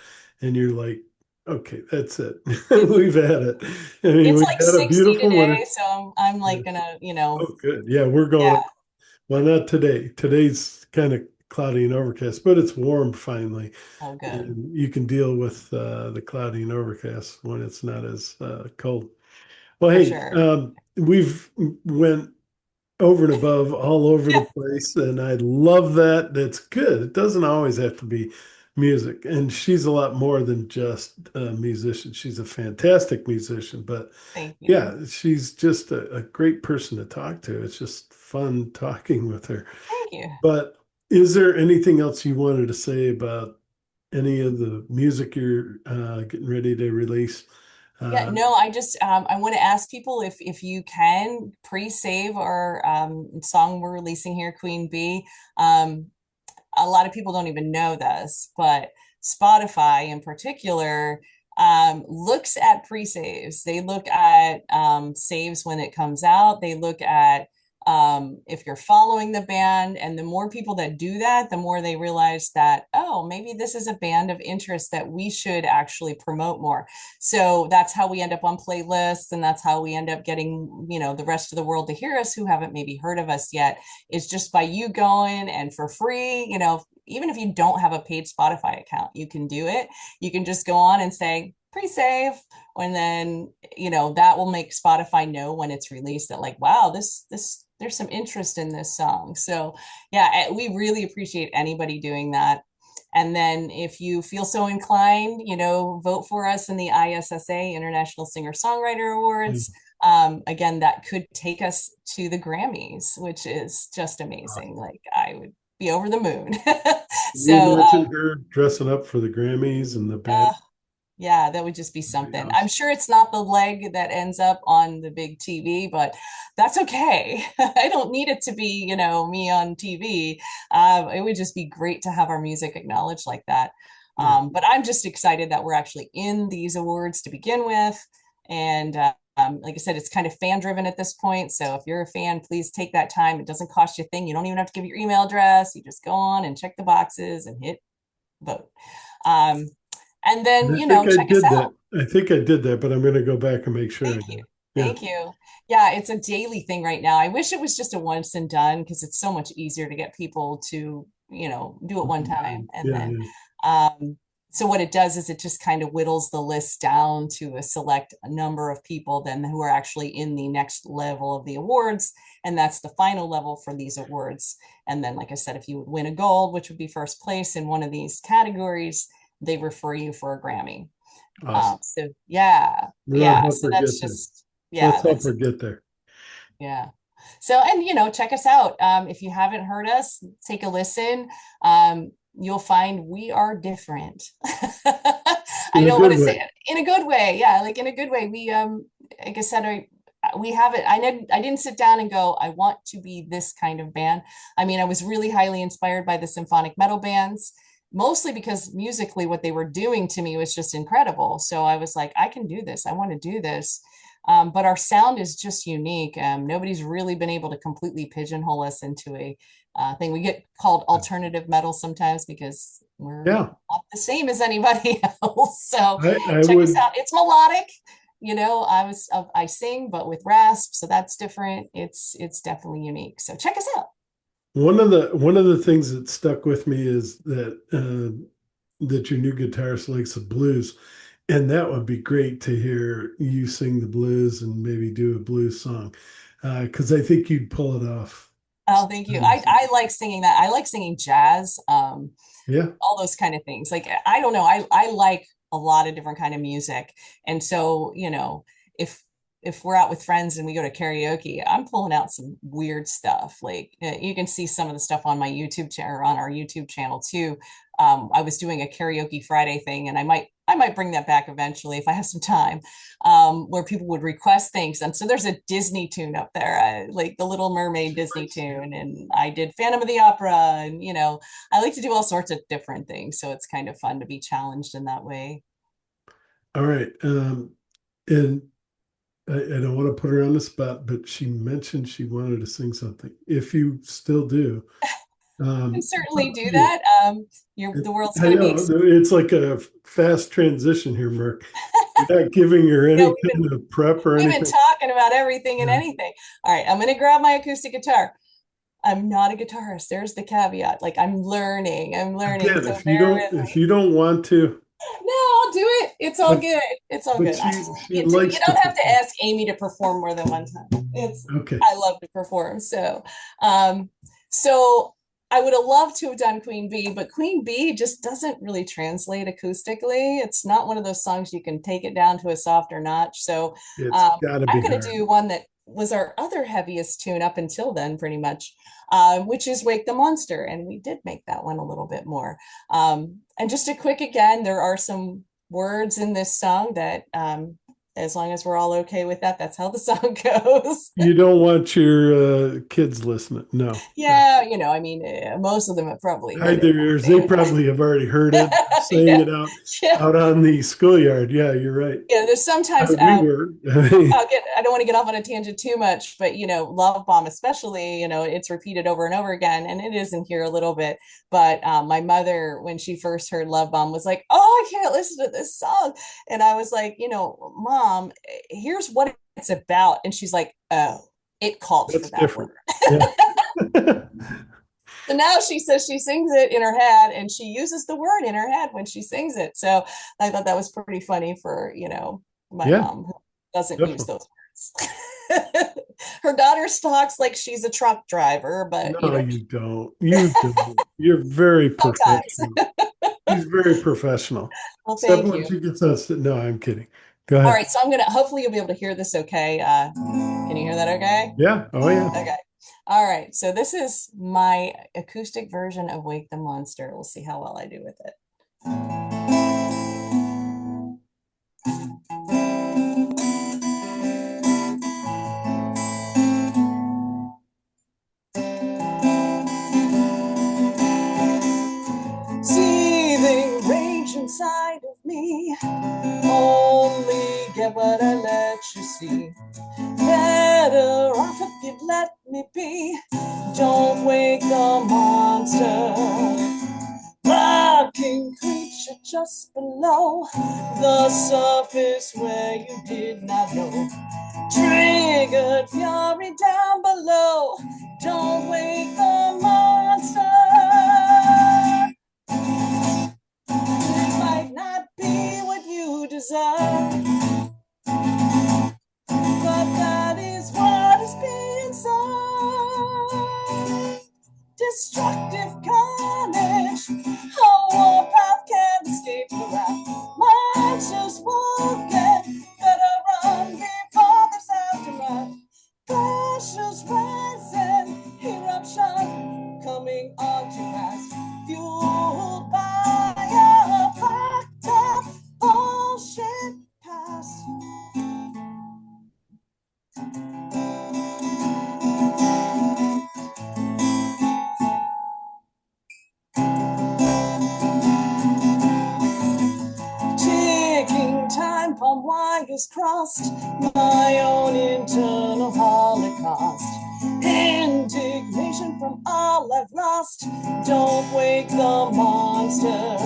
and you're like, okay, that's it. We've had it. I mean, It's we've like had a 60 beautiful today, winter. so I'm like Yes. gonna, Oh, good. Yeah, we're going yeah. up. Well, not today. Today's kind of cloudy and overcast, but it's warm finally, Oh, good. and you can deal with the cloudy and overcast when it's not as cold. Well, For hey, sure. we've went over and above all over the Yeah, place, and I love that. That's good. It doesn't always have to be music, and she's a lot more than just a musician. She's a fantastic musician, but thank you. yeah, she's just a great person to talk to. It's just fun talking with her. Thank you. But is there anything else you wanted to say about any of the music you're getting ready to release? Yeah, Uh, no, I want to ask people if you can pre-save our song we're releasing here, Queen Bee. Um, a lot of people don't even know this, but Spotify in particular looks at pre-saves. They look at saves when it comes out. They look at if you're following the band. And the more people that do that, the more they realize that, oh, maybe this is a band of interest that we should actually promote more. So that's how we end up on playlists, and that's how we end up getting, the rest of the world to hear us who haven't maybe heard of us yet, is just by you going and for free, even if you don't have a paid Spotify account, you can do it. You can just go on and say pre-save, and then that will make Spotify know when it's released that, like, wow, this there's some interest in this song. So yeah, we really appreciate anybody doing that. And then if you feel so inclined, vote for us in the ISSA, International Singer Songwriter Awards. Again, that could take us to the Grammys, which is just amazing. Like, I would be over the moon. You So mentioned her dressing up for the Grammys and the band. uh, yeah, that would just be That'd be something. I'm awesome. sure it's not the leg that ends up on the big TV, but that's okay. I don't need it to be, me on TV. It would just be great to have our music acknowledged like that. Yeah. But I'm just excited that we're actually in these awards to begin with. And like I said, it's kind of fan driven at this point. So if you're a fan, please take that time. It doesn't cost you a thing. You don't even have to give your email address. You just go on and check the boxes and hit vote. Um, and then, I think I check us did out. that. I think I did that, but I'm going to go back and make sure I Thank you. did. Yeah. Thank you. Yeah, it's a daily thing right now. I wish it was just a once and done, because it's so much easier to get people to, do it one time. And Yeah. then, Yeah. um, so what it does is it just kind of whittles the list down to a select number of people then who are actually in the next level of the awards. And that's the final level for these awards. And then, like I said, if you would win a gold, which would be first place in one of these categories, they refer you for a Grammy. Awesome. So yeah, Lord yeah. help So her that's get there. just, yeah, Let's help that's her it. get there. Yeah. So, and check us out. If you haven't heard us, take a listen. You'll find we are different. I In a don't want good to say way. it in a good way. Yeah, like in a good way. We like I said, we haven't. I didn't sit down and go, I want to be this kind of band. I mean, I was really highly inspired by the symphonic metal bands, mostly because musically what they were doing to me was just incredible. So I was like, I can do this. I want to do this. But our sound is just unique. Nobody's really been able to completely pigeonhole us into a thing. We get called alternative metal sometimes because we're Yeah. not the same as anybody else. So I check us would. out. It's melodic. I sing, but with rasp, so that's different. It's definitely unique. So check us out. One of the things that stuck with me is that your new guitarist likes the blues, and that would be great to hear you sing the blues and maybe do a blues song, because I think you'd pull it off. Oh, thank you. I like singing that. I like singing jazz. Yeah. All those kind of things. Like, I don't know, I like a lot of different kind of music. And so, if we're out with friends and we go to karaoke, I'm pulling out some weird stuff. Like, you can see some of the stuff on my YouTube channel, or on our YouTube channel too. I was doing a karaoke Friday thing, and I might bring that back eventually if I have some time, where people would request things. And so there's a Disney tune up there, like the Little Mermaid Disney tune, and I did Phantom of the Opera, and I like to do all sorts of different things. So it's kind of fun to be challenged in that way. All right. And I don't want to put her on the spot, but she mentioned she wanted to sing something. If you still do, I can up certainly do to you. that. The world's I going to be, know it's like a fast transition here, Mark. You're not giving her you know, any we've been kind of prep or we've been anything. talking about everything and Yeah. anything. All right, I'm going to grab my acoustic guitar. I'm not a guitarist. There's the caveat. Like, I'm learning. I'm learning. Again, So bear with if me. you don't want to, No, I'll do it. It's all but good. It's all but good. she You likes to don't have to perform. ask Amy to perform more than one time. Okay. I love to perform. Um, so I would have loved to have done Queen Bee, but Queen Bee just doesn't really translate acoustically. It's not one of those songs you can take it down to a softer notch. So It's got to I'm be going to hard. do one that was our other heaviest tune up until then, pretty much, which is Wake the Monster. And we did make that one a little bit more. And just a quick again, there are some words in this song that as long as we're all okay with that, that's how the song goes. You don't want your kids listening. No. Yeah, I mean, most of them have probably heard Hide it their by ears. They now. probably have already heard it, saying Yeah, it out yeah, out on the schoolyard. Yeah, you're right. there's sometimes We were. I mean, I don't want to get off on a tangent too much, but Love Bomb especially, it's repeated over and over again, and it is in here a little bit. But my mother, when she first heard Love Bomb, was like, "Oh, I can't listen to this song," and I was like, Mom, here's what it's about, and she's like, "Oh, it calls for that's that word." different. Yeah. So now she says she sings it in her head and she uses the word in her head when she sings it. So I thought that was pretty funny for, my Yeah, mom who doesn't use definitely. those words. Her daughter talks like she's a truck driver, but No, you don't. You don't. You're very sometimes. professional. She's very professional. Well, Except thank when you. she gets us. No, I'm kidding. Go All ahead. right, so I'm gonna hopefully you'll be able to hear this okay. Can you hear that okay? Yeah. Oh, yeah. Okay. All right. So this is my acoustic version of Wake the Monster. We'll see how well I do with it. Seething rage inside of me. Only get what I let you see. Better off if you'd let me be. Don't wake the monster. Lurking creature just below the surface where you did not know. Triggered fury down below. Don't wake the monster. It might not be what you deserve, but that is what is being sown. Destructive carnage, a warpath can't escape the wrath. Monsters won't get better run before there's aftermath. Pressure's rising, eruption coming on too fast, fueled by a fucked up bullshit past. Ticking time bomb wires crossed, my own internal holocaust. Indignation from all I've lost. Don't wake the monster.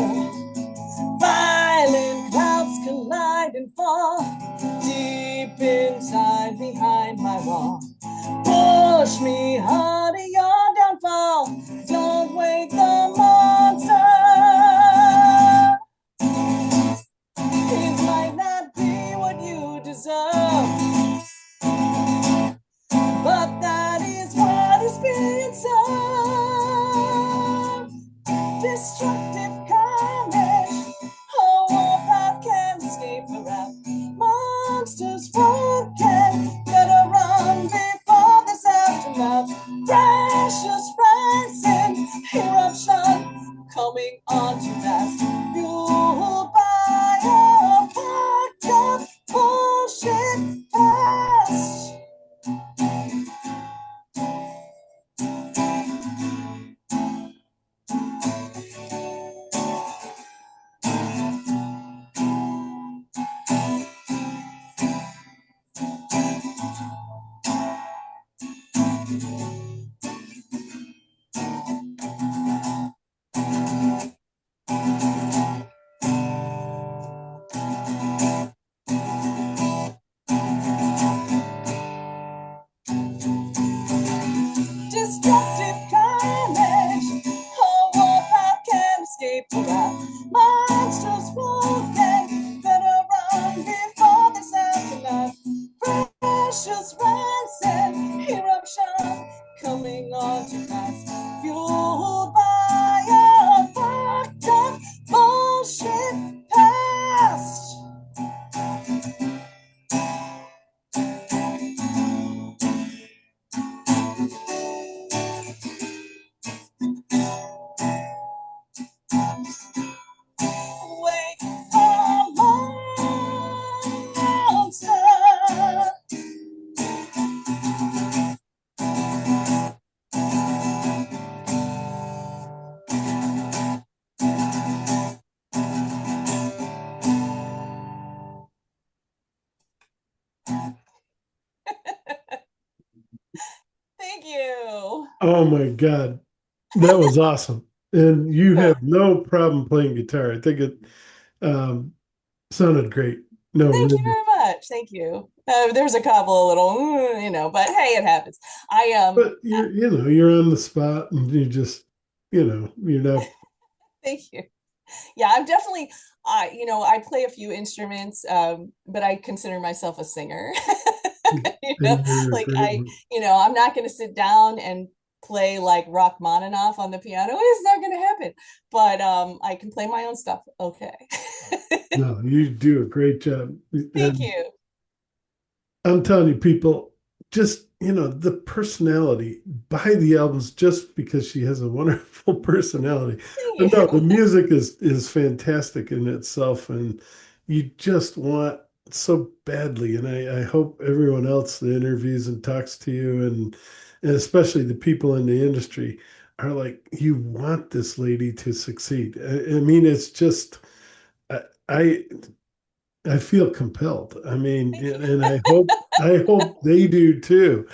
Violent clouds collide and fall deep inside behind my wall. Push me hard to your downfall. Don't wake the monster. It might not be what you deserve, but that is what is being served. Destructive carnage, a warpath can't escape the wrath. Monsters won't get better run before this aftermath. Pressures rising, eruption coming on too fast, fueled by a fucked up bullshit past. Destructive carnage, a warpath can't escape the wrath. Monsters won't get better run before this aftermath. Pressures rising, eruption coming on too fast, fueled by a fucked up bullshit past. Wake Oh my God. That was awesome. And you So have no problem playing guitar. I think it um, sounded great. No, thank you really. very much. Thank you. There's a couple of little, but hey, it happens. I But you're on the spot and you just, you're not. thank you. Yeah, I'm definitely I play a few instruments, but I consider myself a singer. And you're a Like great one. I'm not going to sit down and play like Rachmaninoff on the piano. It's not going to happen. But I can play my own stuff. Okay. No, you do a great job. Thank And you. I'm telling you, people, just, the personality, buy the albums just because she has a wonderful personality. But Thank no, the you. music is fantastic in itself, and you just want so badly. And I hope everyone else that interviews and talks to you, and especially the people in the industry, are like, you want this lady to succeed. I mean, it's just, I, I I feel compelled. I mean, Thank you. and I hope they do too,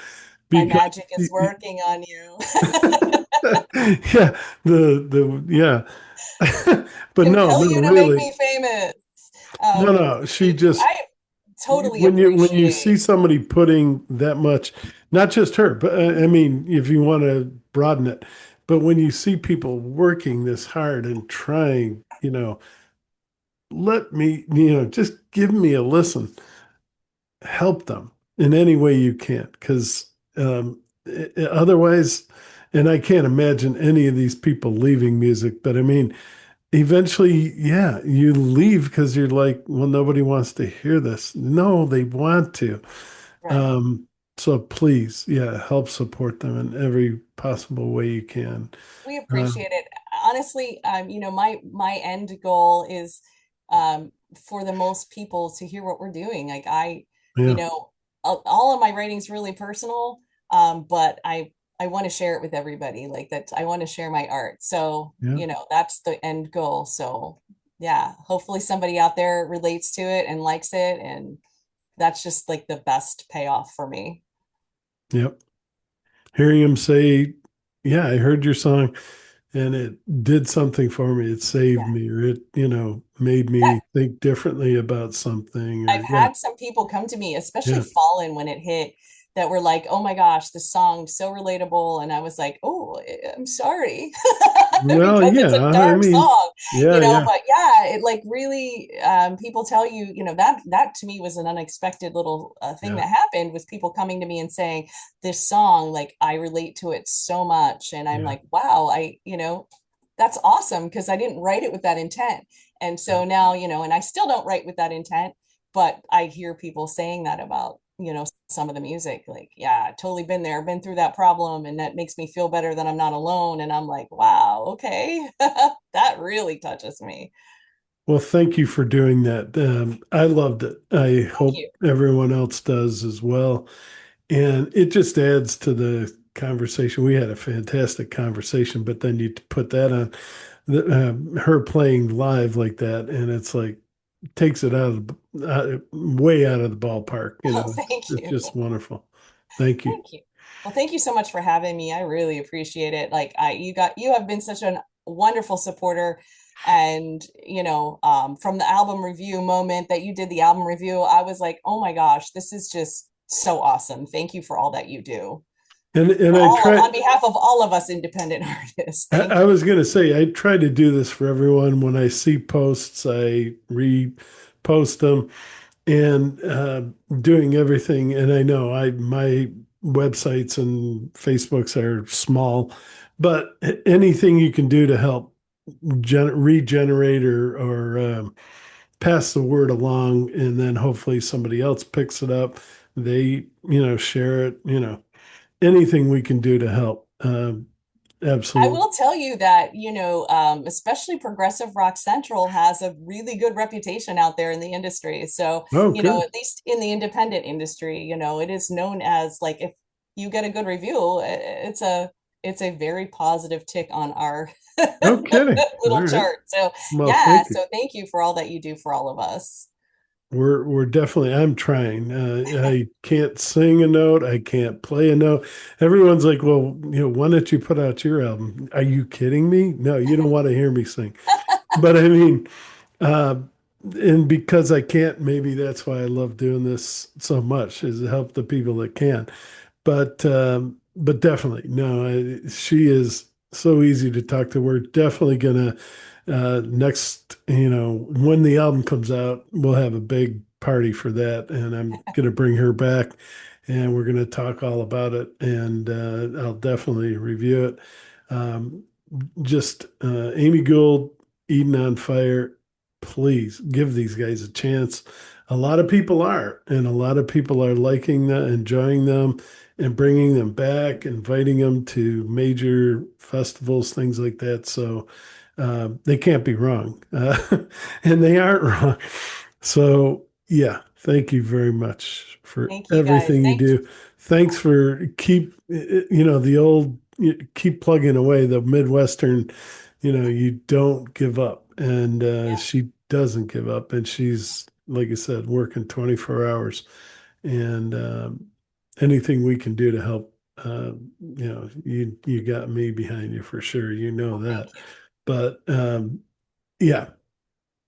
My because magic is working on you. yeah, yeah. But no, Compel no, you to make really, me famous. no, no. She Thank you. just I totally when you see appreciate. somebody putting that much, not just her, but I mean, if you want to broaden it, but when you see people working this hard and trying, let me, just give me a listen. Help them in any way you can because otherwise, and I can't imagine any of these people leaving music, but I mean, eventually, yeah, you leave because you're like, well, nobody wants to hear this. No, they want to. Right. um, so please, yeah, help support them in every possible way you can. We uh, appreciate it. Honestly, my end goal is for the most people to hear what we're doing. Like you yeah, know, all of my writing's really personal, but I want to share it with everybody. Like that, I want to share my art. So, yeah, that's the end goal. So, yeah, hopefully somebody out there relates to it and likes it, and that's just like the best payoff for me. yep. Hearing him say, yeah, I heard your song and it did something for me. It saved Yeah. me, or it, made Yeah, me think differently about something, I've or yeah, had some people come to me, especially yeah. Fallen when it hit, that were like, "Oh my gosh, this song's so relatable," and I was like, "Oh, I'm sorry," Well, because it's a yeah, I dark mean, song, yeah, yeah, But yeah, it like really, people tell you, that to me was an unexpected little thing yeah, that happened, was people coming to me and saying, "This song, like, I relate to it so much," and I'm yeah, like, "Wow, that's awesome," because I didn't write it with that intent. And yeah. so now, and I still don't write with that intent, but I hear people saying that about, some of the music. Like, yeah, totally been there, been through that problem. And that makes me feel better that I'm not alone. And I'm like, wow, okay. That really touches me. Well, thank you for doing that. I loved it. I Thank hope you. everyone else does as well. And it just adds to the conversation. We had a fantastic conversation, but then you put that on her playing live like that, and it's like takes it out of way out of the ballpark. Oh, It's thank it's you. just wonderful. Thank you. Thank you. Well, thank you so much for having me. I really appreciate it. Like you have been such a wonderful supporter. And, from the album review moment that you did the album review, I was like, oh my gosh, this is just so awesome. Thank you for all that you do. And For I all try. on behalf of all of us independent artists. Thank I you. was going to say, I try to do this for everyone. When I see posts, I repost them and doing everything. And I know my websites and Facebooks are small, but anything you can do to help regenerate or pass the word along, and then hopefully somebody else picks it up. They, share it, anything we can do to help. I Absolutely. will tell you that, especially Progressive Rock Central has a really good reputation out there in the industry. So, Oh, good. at least in the independent industry, it is known as, like, if you get a good review, it's a very positive tick on our No kidding. All little right. chart. So, Well, yeah, thank you. so thank you for all that you do for all of us. we're definitely. I'm trying. I can't sing a note. I can't play a note. Everyone's like, "Well, why don't you put out your album?" Are you kidding me? No, you don't want to hear me sing. But I mean, uh, and because I can't, maybe that's why I love doing this so much, is to help the people that can. But definitely, no, she is so easy to talk to. We're definitely gonna next, when the album comes out, we'll have a big party for that, and I'm gonna bring her back, and we're gonna talk all about it, and I'll definitely review it. Um, just Amy Gould, Eden on Fire. Please give these guys a chance. A lot of people are, and a lot of people are liking them, enjoying them, and bringing them back, inviting them to major festivals, things like that. So they can't be wrong, and they aren't wrong. So yeah, thank you very much for Thank you guys. everything you Thanks. do. Thanks for the old keep plugging away the Midwestern. You don't give up, and Yeah, she doesn't give up, and she's like I said, working 24 hours, and anything we can do to help. You got me behind you for sure. You know well, that. thank you. But yeah,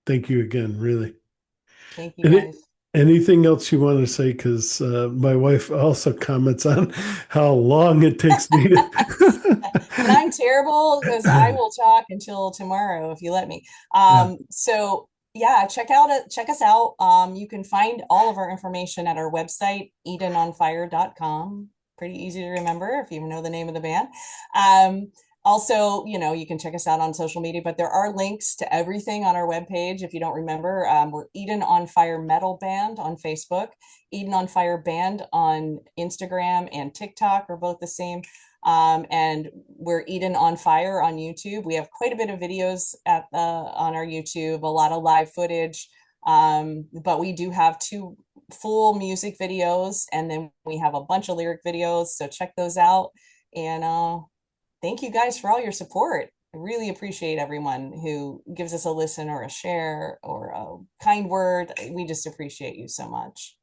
thank you again, really. Thank you Any, guys. anything else you want to say? Because my wife also comments on how long it takes me And I'm to. terrible because I will talk until tomorrow if you let me. Yeah. So yeah, check us out. You can find all of our information at our website, edenonfire.com. Pretty easy to remember if you know the name of the band. Um, Also, you can check us out on social media, but there are links to everything on our webpage. If you don't remember, we're Eden on Fire Metal Band on Facebook, Eden on Fire Band on Instagram and TikTok are both the same. And we're Eden on Fire on YouTube. We have quite a bit of videos on our YouTube, a lot of live footage. But we do have two full music videos, and then we have a bunch of lyric videos. So check those out. And thank you guys for all your support. I really appreciate everyone who gives us a listen or a share or a kind word. We just appreciate you so much.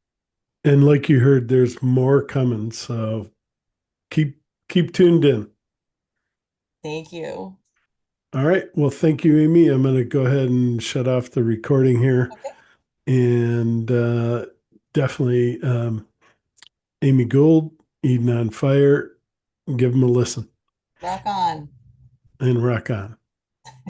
And like you heard, there's more coming. So keep keep tuned in. Thank you. All right. Well, thank you, Amy. I'm going to go ahead and shut off the recording here. Okay, And definitely Amy Gould, Eden on Fire. Give them a listen rock on. and rock on.